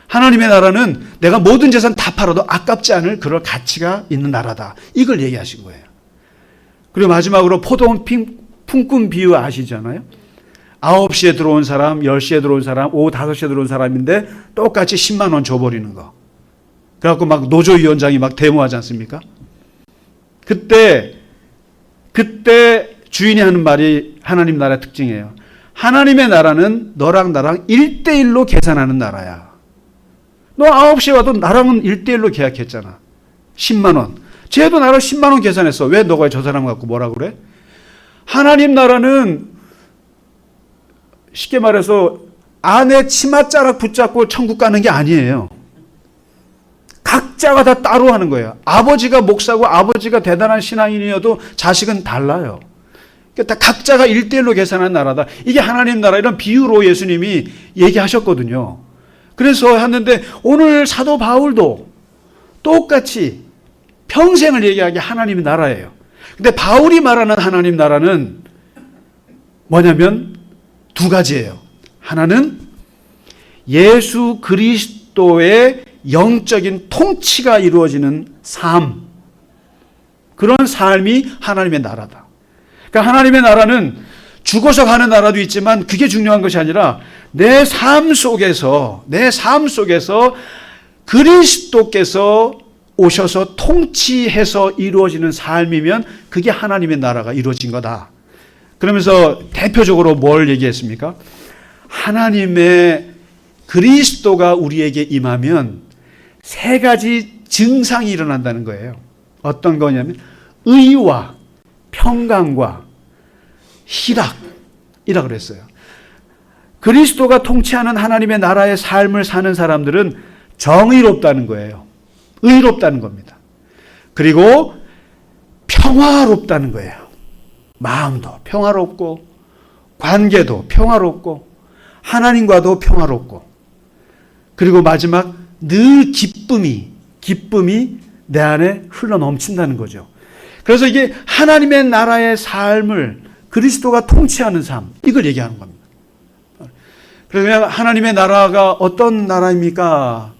하나님의 나라는 내가 모든 재산 다 팔아도 아깝지 않을 그런 가치가 있는 나라다. 이걸 얘기하신 거예요. 그리고 마지막으로 포도원 품꾼 비유 아시잖아요. 9시에 들어온 사람, 10시에 들어온 사람, 오후 5시에 들어온 사람인데 똑같이 10만 원 줘버리는 거. 그래갖고 막 노조위원장이 막 데모하지 않습니까? 그때 주인이 하는 말이 하나님 나라의 특징이에요. 하나님의 나라는 너랑 나랑 1대1로 계산하는 나라야. 너 9시에 와도 나랑은 1대1로 계약했잖아. 10만 원. 쟤도 나랑 10만 원 계산했어. 왜 너가 저 사람 갖고 뭐라 그래? 하나님 나라는 쉽게 말해서 아내 치맛자락 붙잡고 천국 가는 게 아니에요. 각자가 다 따로 하는 거예요. 아버지가 목사고 아버지가 대단한 신앙인이어도 자식은 달라요. 그러니까 각자가 1대1로 계산하는 나라다. 이게 하나님 나라 이런 비유로 예수님이 얘기하셨거든요. 그래서 했는데 오늘 사도 바울도 똑같이 평생을 얘기하게 하나님의 나라예요. 근데 바울이 말하는 하나님 나라는 뭐냐면 두 가지예요. 하나는 예수 그리스도의 영적인 통치가 이루어지는 삶. 그런 삶이 하나님의 나라다. 그러니까 하나님의 나라는 죽어서 가는 나라도 있지만 그게 중요한 것이 아니라 내 삶 속에서 그리스도께서 오셔서 통치해서 이루어지는 삶이면 그게 하나님의 나라가 이루어진 거다. 그러면서 대표적으로 뭘 얘기했습니까? 하나님의 그리스도가 우리에게 임하면 세 가지 증상이 일어난다는 거예요. 어떤 거냐면 의와 평강과 희락이라 그랬어요. 그리스도가 통치하는 하나님의 나라의 삶을 사는 사람들은 정의롭다는 거예요. 의롭다는 겁니다. 그리고 평화롭다는 거예요. 마음도 평화롭고 관계도 평화롭고 하나님과도 평화롭고 그리고 마지막 늘 기쁨이 내 안에 흘러 넘친다는 거죠. 그래서 이게 하나님의 나라의 삶을 그리스도가 통치하는 삶 이걸 얘기하는 겁니다. 그래서 그냥 하나님의 나라가 어떤 나라입니까?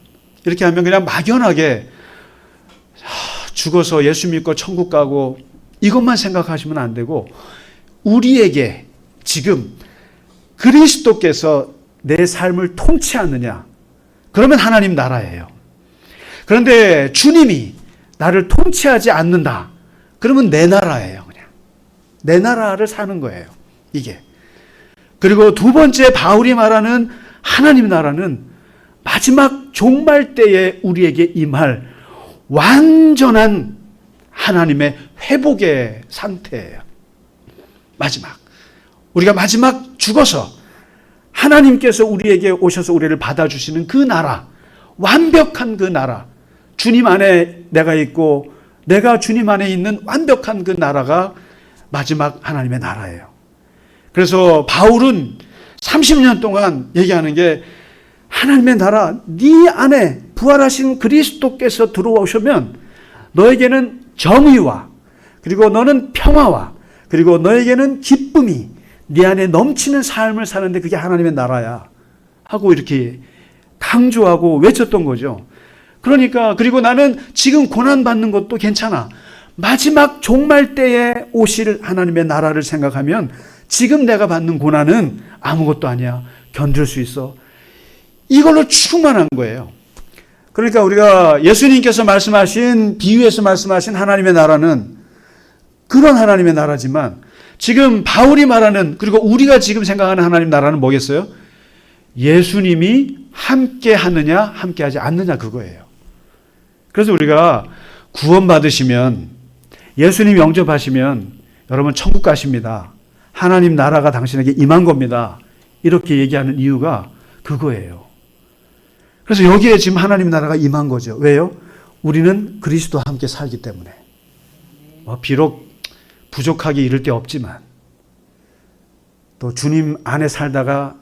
이렇게 하면 그냥 막연하게 죽어서 예수 믿고 천국 가고 이것만 생각하시면 안 되고 우리에게 지금 그리스도께서 내 삶을 통치하느냐? 그러면 하나님 나라예요. 그런데 주님이 나를 통치하지 않는다. 그러면 내 나라예요. 그냥 내 나라를 사는 거예요. 이게. 그리고 두 번째 바울이 말하는 하나님 나라는 마지막 종말 때에 우리에게 임할 완전한 하나님의 회복의 상태예요. 우리가 마지막 죽어서 하나님께서 우리에게 오셔서 우리를 받아주시는 그 나라, 완벽한 그 나라, 주님 안에 내가 있고 내가 주님 안에 있는 완벽한 그 나라가 마지막 하나님의 나라예요. 그래서 바울은 30년 동안 얘기하는 게 하나님의 나라, 네 안에 부활하신 그리스도께서 들어오시면 너에게는 정의와 그리고 너는 평화와 그리고 너에게는 기쁨이 네 안에 넘치는 삶을 사는데 그게 하나님의 나라야 하고 이렇게 강조하고 외쳤던 거죠. 그러니까 그리고 나는 지금 고난받는 것도 괜찮아. 마지막 종말 때에 오실 하나님의 나라를 생각하면 지금 내가 받는 고난은 아무것도 아니야. 견딜 수 있어. 이걸로 충만한 거예요. 그러니까 우리가 예수님께서 말씀하신 비유에서 말씀하신 하나님의 나라는 그런 하나님의 나라지만 지금 바울이 말하는 그리고 우리가 지금 생각하는 하나님 나라는 뭐겠어요? 예수님이 함께 하느냐 함께 하지 않느냐 그거예요. 그래서 우리가 구원받으시면, 예수님 영접하시면 여러분 천국 가십니다. 하나님 나라가 당신에게 임한 겁니다. 이렇게 얘기하는 이유가 그거예요. 그래서 여기에 지금 하나님 나라가 임한 거죠. 왜요? 우리는 그리스도와 함께 살기 때문에. 비록 부족하게 이를 데 없지만, 또 주님 안에 살다가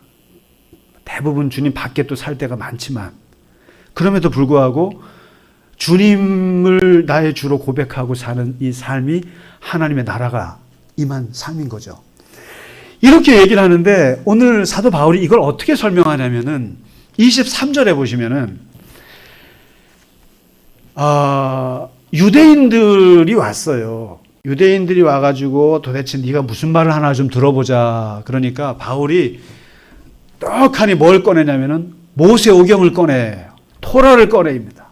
대부분 주님 밖에 또 살 때가 많지만, 그럼에도 불구하고 주님을 나의 주로 고백하고 사는 이 삶이 하나님의 나라가 임한 삶인 거죠. 이렇게 얘기를 하는데, 오늘 사도 바울이 이걸 어떻게 설명하냐면은 23절에 보시면은 유대인들이 왔어요. 유대인들이 와가지고 도대체 네가 무슨 말을 하나 좀 들어보자. 그러니까 바울이 떡하니 뭘 꺼내냐면은 모세오경을 꺼내요. 토라를 꺼내입니다.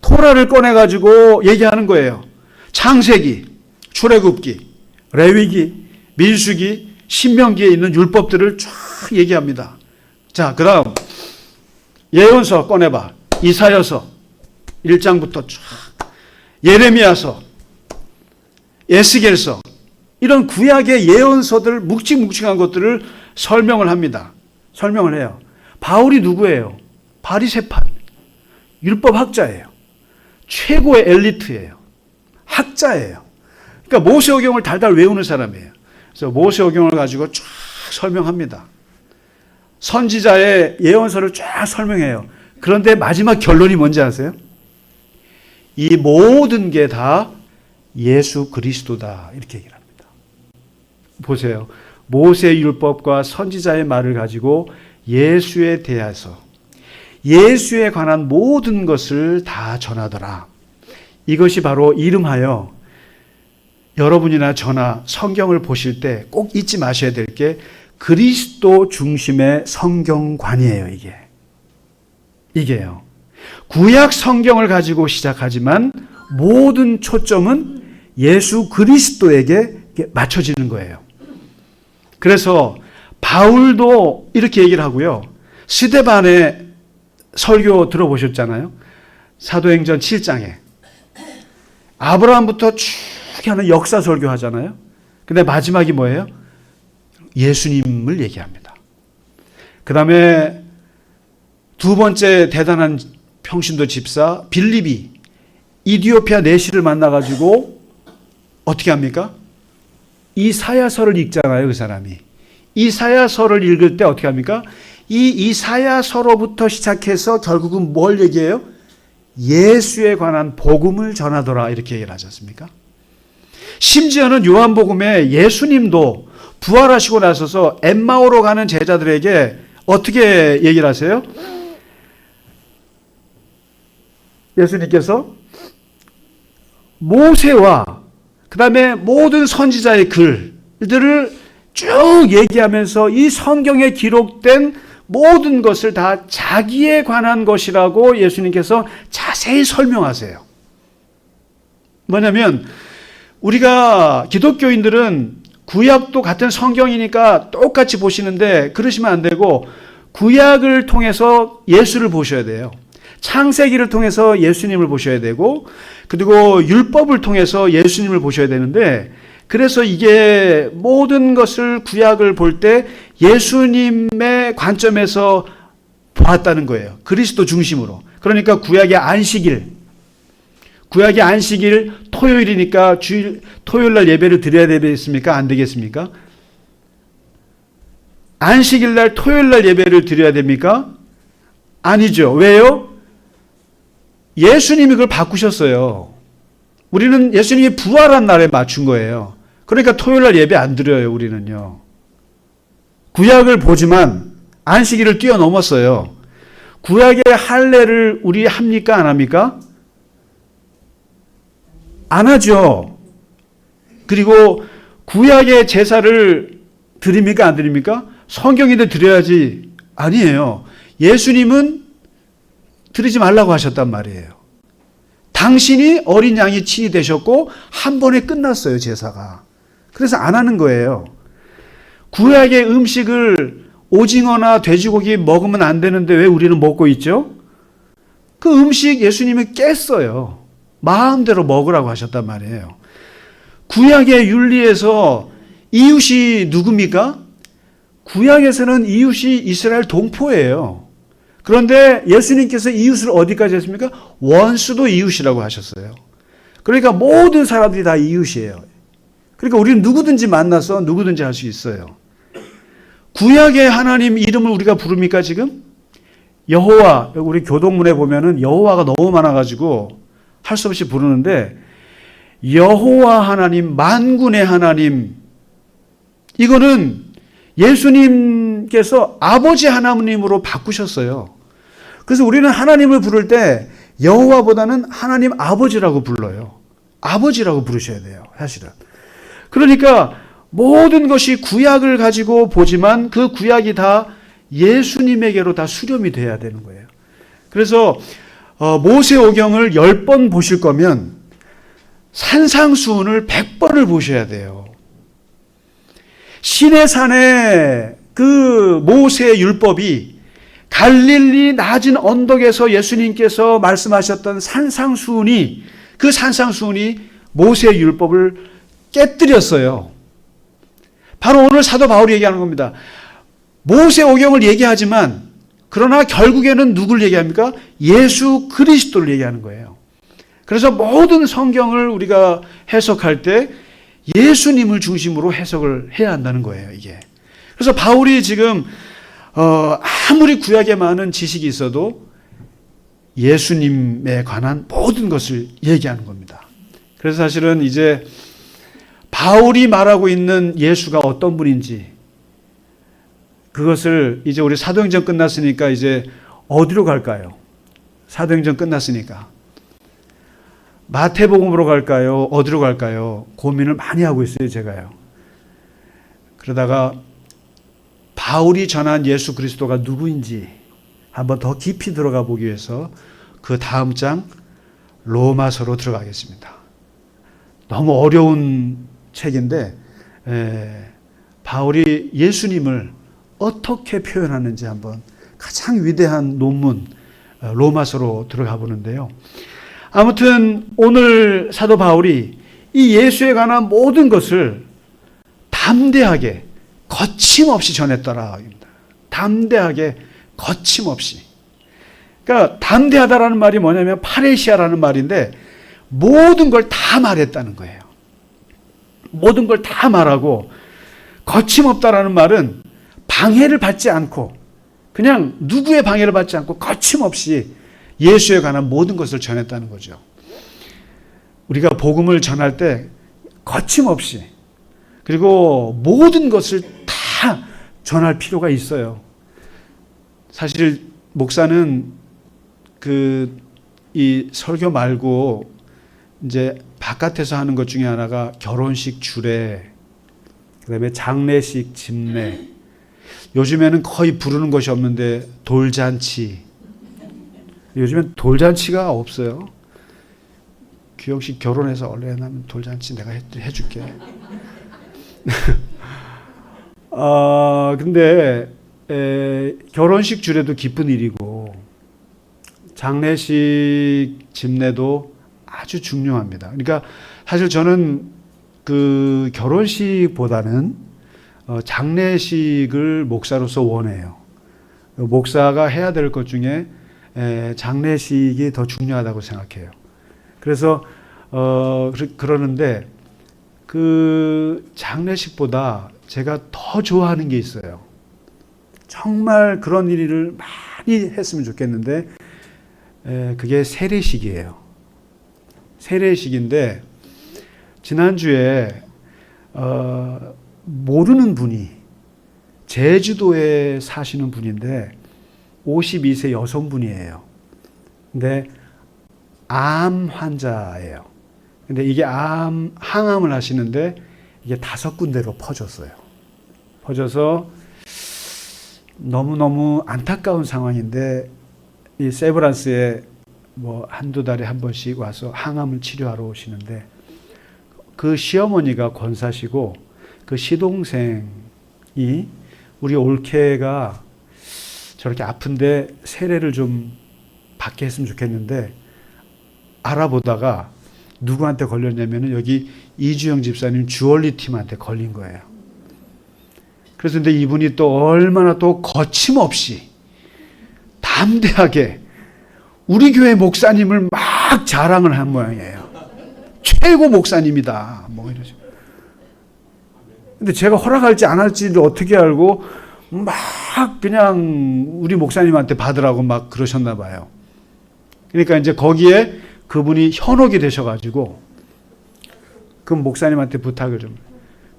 토라를 꺼내가지고 얘기하는 거예요. 창세기, 출애굽기, 레위기, 민수기, 신명기에 있는 율법들을 쫙 얘기합니다. 자, 그 다음 예언서 꺼내봐. 이사야서 1장부터 쫙, 예레미야서, 에스겔서, 이런 구약의 예언서들, 묵직묵직한 것들을 설명을 합니다. 설명을 해요. 바울이 누구예요? 바리새파, 율법학자예요. 최고의 엘리트예요. 학자예요. 그러니까 모세오경을 달달 외우는 사람이에요. 그래서 모세오경을 가지고 쫙 설명합니다. 선지자의 예언서를 쫙 설명해요. 그런데 마지막 결론이 뭔지 아세요? 이 모든 게 다 예수 그리스도다, 이렇게 얘기를 합니다. 보세요. 모세 율법과 선지자의 말을 가지고 예수에 대해서, 예수에 관한 모든 것을 다 전하더라. 이것이 바로 이름하여, 여러분이나 저나 성경을 보실 때 꼭 잊지 마셔야 될 게 그리스도 중심의 성경관이에요. 이게요. 구약 성경을 가지고 시작하지만 모든 초점은 예수 그리스도에게 맞춰지는 거예요. 그래서 바울도 이렇게 얘기를 하고요. 스데반의 설교 들어보셨잖아요. 사도행전 7장에 아브라함부터 쭉 하는 역사 설교 하잖아요. 근데 마지막이 뭐예요? 예수님을 얘기합니다. 그 다음에 두 번째 대단한 평신도 집사 빌립이 이디오피아 내시를 만나가지고 어떻게 합니까? 이사야서를 읽잖아요. 그 사람이 이사야서를 읽을 때 어떻게 합니까? 이 이사야서로부터 시작해서 결국은 뭘 얘기해요? 예수에 관한 복음을 전하더라, 이렇게 얘기를 하지 않습니까? 심지어는 요한복음에 예수님도 부활하시고 나서서 엠마오로 가는 제자들에게 어떻게 얘기를 하세요? 예수님께서 모세와 그 다음에 모든 선지자의 글들을 쭉 얘기하면서 이 성경에 기록된 모든 것을 다 자기에 관한 것이라고 예수님께서 자세히 설명하세요. 뭐냐면 우리가 기독교인들은 구약도 같은 성경이니까 똑같이 보시는데 그러시면 안 되고, 구약을 통해서 예수를 보셔야 돼요. 창세기를 통해서 예수님을 보셔야 되고, 그리고 율법을 통해서 예수님을 보셔야 되는데, 그래서 이게 모든 것을 구약을 볼 때 예수님의 관점에서 보았다는 거예요. 그리스도 중심으로. 그러니까 구약의 안식일 토요일이니까 토요일 날 예배를 드려야 되겠습니까? 안 되겠습니까? 안식일 날 토요일 날 예배를 드려야 됩니까? 아니죠. 왜요? 예수님이 그걸 바꾸셨어요. 우리는 예수님이 부활한 날에 맞춘 거예요. 그러니까 토요일 날 예배 안 드려요, 우리는요. 구약을 보지만 안식일을 뛰어넘었어요. 구약의 할례를 우리 합니까? 안 합니까? 안 하죠. 그리고 구약의 제사를 드립니까? 안 드립니까? 성경인데 드려야지. 아니에요. 예수님은 드리지 말라고 하셨단 말이에요. 당신이 어린 양이 친히 되셨고 한 번에 끝났어요, 제사가. 그래서 안 하는 거예요. 구약의 음식을 오징어나 돼지고기 먹으면 안 되는데 왜 우리는 먹고 있죠? 그 음식 예수님이 깼어요. 마음대로 먹으라고 하셨단 말이에요. 구약의 윤리에서 이웃이 누굽니까? 구약에서는 이웃이 이스라엘 동포예요. 그런데 예수님께서 이웃을 어디까지 했습니까? 원수도 이웃이라고 하셨어요. 그러니까 모든 사람들이 다 이웃이에요. 그러니까 우리는 누구든지 만나서 누구든지 할 수 있어요. 구약의 하나님 이름을 우리가 부릅니까 지금? 여호와, 우리 교동문에 보면은 여호와가 너무 많아가지고 할 수 없이 부르는데, 여호와 하나님, 만군의 하나님, 이거는 예수님께서 아버지 하나님으로 바꾸셨어요. 그래서 우리는 하나님을 부를 때 여호와보다는 하나님 아버지라고 불러요. 아버지라고 부르셔야 돼요, 사실은. 그러니까 모든 것이 구약을 가지고 보지만 그 구약이 다 예수님에게로 다 수렴이 돼야 되는 거예요. 그래서 모세오경을 10번 보실 거면 산상수훈을 100번을 보셔야 돼요. 시내산의 그 모세의 율법이 갈릴리 낮은 언덕에서 예수님께서 말씀하셨던 산상수훈이, 그 산상수훈이 모세의 율법을 깨뜨렸어요. 바로 오늘 사도 바울이 얘기하는 겁니다. 모세오경을 얘기하지만 그러나 결국에는 누굴 얘기합니까? 예수 그리스도를 얘기하는 거예요. 그래서 모든 성경을 우리가 해석할 때 예수님을 중심으로 해석을 해야 한다는 거예요, 이게. 그래서 바울이 지금 아무리 구약에 많은 지식이 있어도 예수님에 관한 모든 것을 얘기하는 겁니다. 그래서 사실은 이제 바울이 말하고 있는 예수가 어떤 분인지, 그것을 이제 우리 사도행전 끝났으니까 이제 어디로 갈까요? 사도행전 끝났으니까. 마태복음으로 갈까요? 어디로 갈까요? 고민을 많이 하고 있어요, 제가요. 그러다가 바울이 전한 예수 그리스도가 누구인지 한번 더 깊이 들어가 보기 위해서 그 다음 장 로마서로 들어가겠습니다. 너무 어려운 책인데 바울이 예수님을 어떻게 표현하는지 한번 가장 위대한 논문 로마서로 들어가 보는데요. 아무튼 오늘 사도 바울이 이 예수에 관한 모든 것을 담대하게 거침없이 전했더라. 담대하게 거침없이. 그러니까 담대하다라는 말이 뭐냐면 파레시아라는 말인데 모든 걸 다 말했다는 거예요. 모든 걸 다 말하고, 거침없다라는 말은 방해를 받지 않고, 그냥 누구의 방해를 받지 않고 거침없이 예수에 관한 모든 것을 전했다는 거죠. 우리가 복음을 전할 때 거침없이, 그리고 모든 것을 다 전할 필요가 있어요. 사실 목사는 이 설교 말고 이제 바깥에서 하는 것 중에 하나가 결혼식 주례, 그다음에 장례식 집례, 요즘에는 거의 부르는 것이 없는데 돌잔치. 요즘엔 돌잔치가 없어요. 규영씨 결혼해서 얼른 하면 돌잔치 내가 해줄게. 근데 결혼식 주례도 기쁜 일이고 장례식 집례도 아주 중요합니다. 그러니까 사실 저는 그 결혼식보다는 장례식을 목사로서 원해요. 목사가 해야 될 것 중에 장례식이 더 중요하다고 생각해요. 그래서 그러는데 그 장례식보다 제가 더 좋아하는 게 있어요. 정말 그런 일을 많이 했으면 좋겠는데 그게 세례식이에요. 세례식인데 지난주에 모르는 분이 제주도에 사시는 분인데 52세 여성분이에요. 근데 암 환자예요. 근데 이게 항암을 하시는데 이게 5군데로 퍼졌어요. 퍼져서 너무너무 안타까운 상황인데 이 세브란스에 뭐 한두 달에 한 번씩 와서 항암을 치료하러 오시는데 그 시어머니가 권사시고 그 시동생이 우리 올케가 저렇게 아픈데 세례를 좀 받게 했으면 좋겠는데 알아보다가 누구한테 걸렸냐면은 여기 이주영 집사님 주얼리 팀한테 걸린 거예요. 그래서 근데 이분이 또 얼마나 또 거침없이 담대하게 우리 교회 목사님을 막 자랑을 한 모양이에요. 최고 목사님이다. 뭐 이러죠. 근데 제가 허락할지 안 할지를 어떻게 알고 막 그냥 우리 목사님한테 받으라고 막 그러셨나 봐요. 그러니까 이제 거기에 그분이 현혹이 되셔가지고 그 목사님한테 부탁을 좀.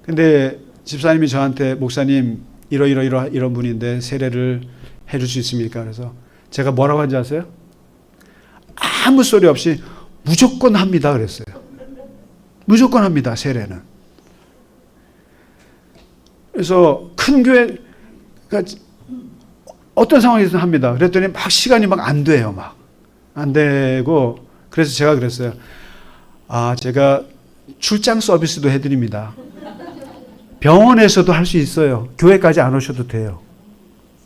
근데 집사님이 저한테 목사님 이런 분인데 세례를 해줄 수 있습니까? 그래서 제가 뭐라고 한지 아세요? 아무 소리 없이 무조건 합니다 그랬어요. 무조건 합니다 세례는. 그래서 큰 교회 그러니까 어떤 상황에서는 합니다. 그랬더니 막 시간이 막 안 돼요. 막 안 되고 그래서 제가 그랬어요. 제가 출장 서비스도 해드립니다. 병원에서도 할 수 있어요. 교회까지 안 오셔도 돼요.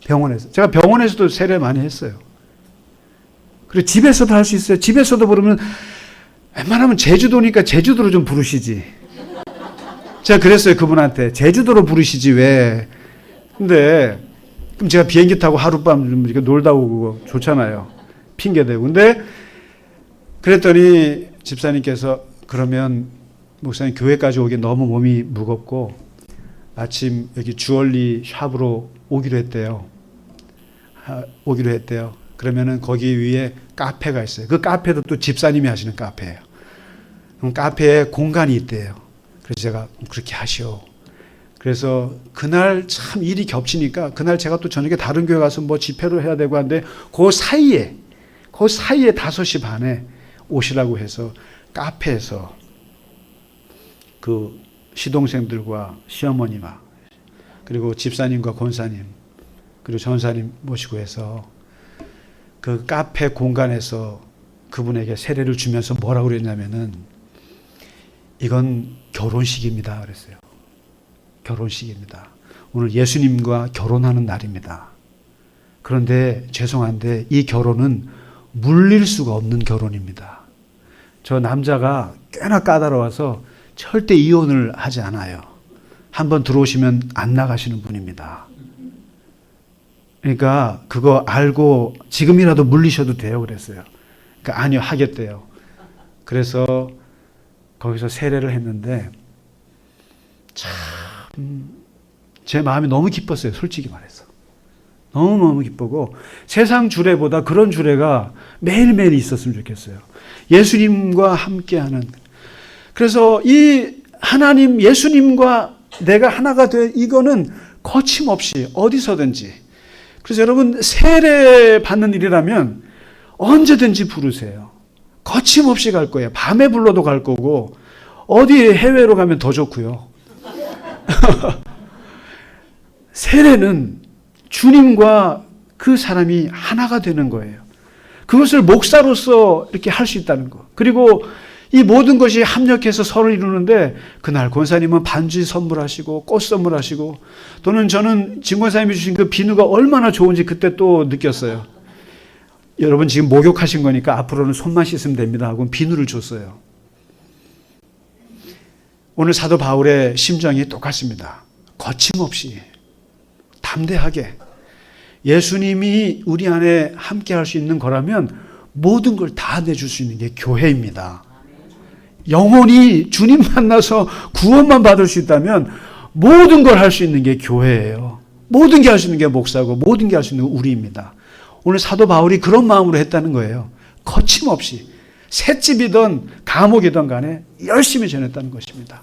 병원에서. 제가 병원에서도 세례 많이 했어요. 그리고 집에서도 할 수 있어요. 집에서도 부르면 웬만하면 제주도니까 제주도로 좀 부르시지. 제가 그랬어요. 그분한테. 제주도로 부르시지 왜. 근데 그럼 제가 비행기 타고 하룻밤 좀 이렇게 놀다 오고 좋잖아요. 핑계대고. 근데 그랬더니 집사님께서 그러면 목사님 교회까지 오기 너무 몸이 무겁고 아침 여기 주얼리 샵으로 오기로 했대요. 그러면은 거기 위에 카페가 있어요. 그 카페도 또 집사님이 하시는 카페예요. 그럼 카페에 공간이 있대요. 그래서 제가 그렇게 하시오. 그래서 그날 참 일이 겹치니까 그날 제가 또 저녁에 다른 교회 가서 뭐 집회를 해야 되고 한데 그 사이에 5시 반에 오시라고 해서 카페에서 그 시동생들과 시어머니와 그리고 집사님과 권사님 그리고 전사님 모시고 해서 그 카페 공간에서 그분에게 세례를 주면서 뭐라고 그랬냐면은 이건 결혼식입니다 그랬어요. 결혼식입니다. 오늘 예수님과 결혼하는 날입니다. 그런데 죄송한데 이 결혼은 물릴 수가 없는 결혼입니다. 저 남자가 꽤나 까다로워서 절대 이혼을 하지 않아요. 한번 들어오시면 안 나가시는 분입니다. 그러니까 그거 알고 지금이라도 물리셔도 돼요 그랬어요. 그러니까 아니요 하겠대요. 그래서 거기서 세례를 했는데 참 제 마음이 너무 기뻤어요. 솔직히 말해서. 너무너무 기쁘고 세상 주례보다 그런 주례가 매일매일 있었으면 좋겠어요. 예수님과 함께하는. 그래서 이 하나님 예수님과 내가 하나가 된 이거는 거침없이 어디서든지. 그래서 여러분 세례 받는 일이라면 언제든지 부르세요. 거침없이 갈 거예요. 밤에 불러도 갈 거고 어디 해외로 가면 더 좋고요. 세례는 주님과 그 사람이 하나가 되는 거예요. 그것을 목사로서 이렇게 할 수 있다는 거. 그리고 이 모든 것이 합력해서 서로 이루는데 그날 권사님은 반지 선물하시고 꽃 선물하시고 또는 저는 진 권사님이 주신 그 비누가 얼마나 좋은지 그때 또 느꼈어요. 여러분 지금 목욕하신 거니까 앞으로는 손만 씻으면 됩니다 하고 비누를 줬어요. 오늘 사도 바울의 심정이 똑같습니다. 거침없이 담대하게 예수님이 우리 안에 함께 할 수 있는 거라면 모든 걸 다 내줄 수 있는 게 교회입니다. 영혼이 주님 만나서 구원만 받을 수 있다면 모든 걸 할 수 있는 게 교회예요. 모든 게 할 수 있는 게 목사고 모든 게 할 수 있는 게 우리입니다. 오늘 사도 바울이 그런 마음으로 했다는 거예요. 거침없이 셋집이든 감옥이든 간에 열심히 전했다는 것입니다.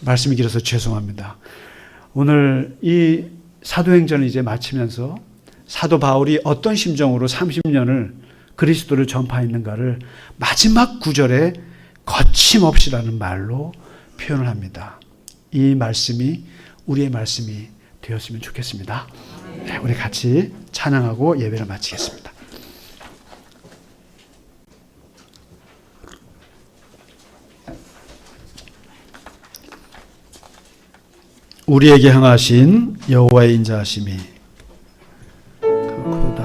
말씀이 길어서 죄송합니다. 오늘 이 사도행전을 이제 마치면서 사도 바울이 어떤 심정으로 30년을 그리스도를 전파했는가를 마지막 구절에 거침없이라는 말로 표현을 합니다. 이 말씀이 우리의 말씀이 되었으면 좋겠습니다. 네, 우리 같이 찬양하고 예배를 마치겠습니다. 우리에게 향하신 여호와의 인자하심이 그로다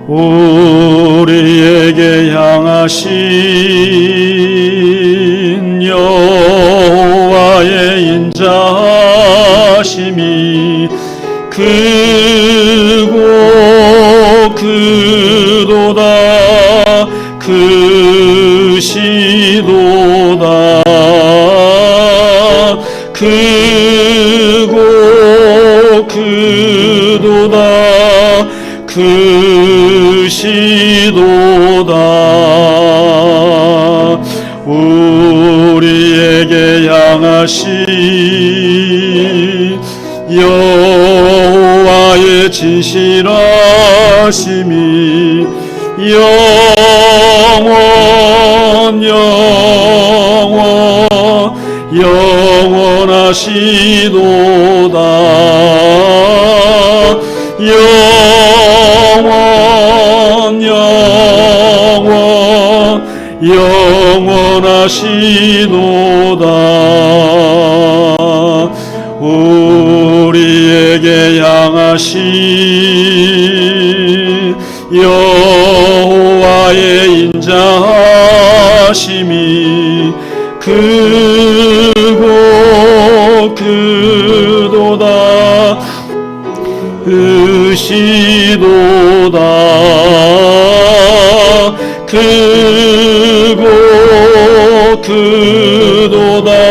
우리에게 향하신 여호와의 인자하심이 크고 크도다 크시도다 크고 크도다 크시도다 우리에게 향하신 여호와의 진실하심이 영원하시도다 영원하시도다 우리에게 향하신 여호와의 인자하심이 크고 크도다 크시도다 크고 크도다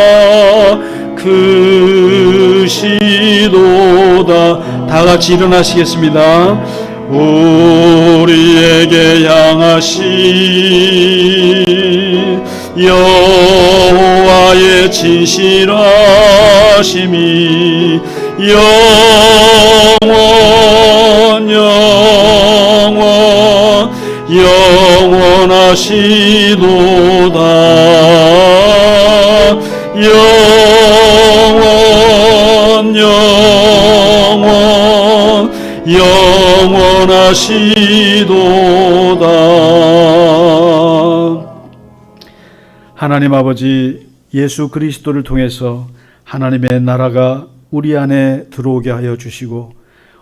크시도다 다 같이 일어나시겠습니다. 우리에게 향하신 여호와의 진실하심이 영원하시도다 영원하시도다. 하나님 아버지, 예수 그리스도를 통해서 하나님의 나라가 우리 안에 들어오게 하여 주시고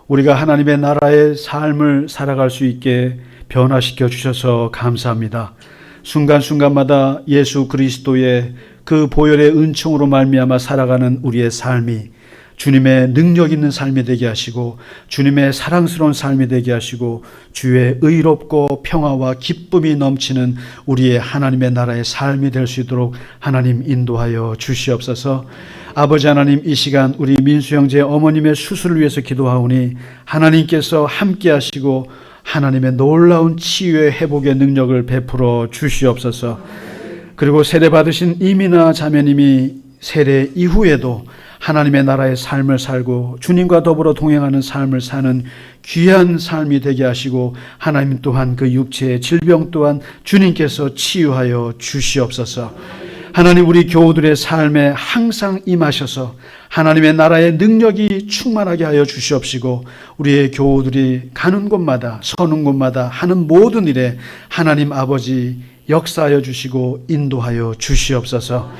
우리가 하나님의 나라의 삶을 살아갈 수 있게 변화시켜 주셔서 감사합니다. 순간순간마다 예수 그리스도의 그 보혈의 은총으로 말미암아 살아가는 우리의 삶이 주님의 능력 있는 삶이 되게 하시고 주님의 사랑스러운 삶이 되게 하시고 주의 의롭고 평화와 기쁨이 넘치는 우리의 하나님의 나라의 삶이 될 수 있도록 하나님 인도하여 주시옵소서. 아버지 하나님, 이 시간 우리 민수 형제 어머님의 수술을 위해서 기도하오니 하나님께서 함께 하시고 하나님의 놀라운 치유의 회복의 능력을 베풀어 주시옵소서. 그리고 세례 받으신 이민아 자매님이 세례 이후에도 하나님의 나라의 삶을 살고 주님과 더불어 동행하는 삶을 사는 귀한 삶이 되게 하시고 하나님 또한 그 육체의 질병 또한 주님께서 치유하여 주시옵소서. 하나님, 우리 교우들의 삶에 항상 임하셔서 하나님의 나라의 능력이 충만하게 하여 주시옵시고 우리의 교우들이 가는 곳마다 서는 곳마다 하는 모든 일에 하나님 아버지 역사하여 주시고 인도하여 주시옵소서.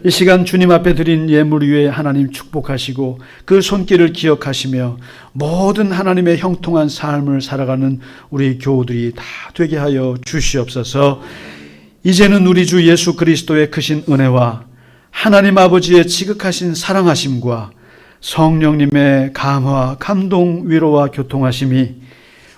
이 시간 주님 앞에 드린 예물 위에 하나님 축복하시고 그 손길을 기억하시며 모든 하나님의 형통한 삶을 살아가는 우리 교우들이 다 되게 하여 주시옵소서. 이제는 우리 주 예수 그리스도의 크신 은혜와 하나님 아버지의 지극하신 사랑하심과 성령님의 감화, 감동, 위로와 교통하심이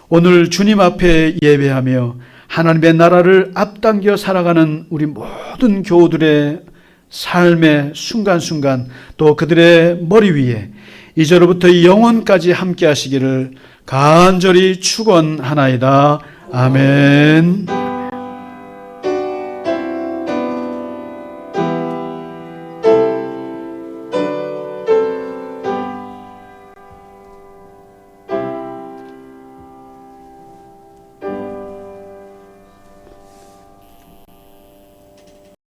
오늘 주님 앞에 예배하며 하나님의 나라를 앞당겨 살아가는 우리 모든 교우들의 삶의 순간순간 또 그들의 머리 위에 이제로부터 영원까지 함께 하시기를 간절히 축원하나이다. 아멘.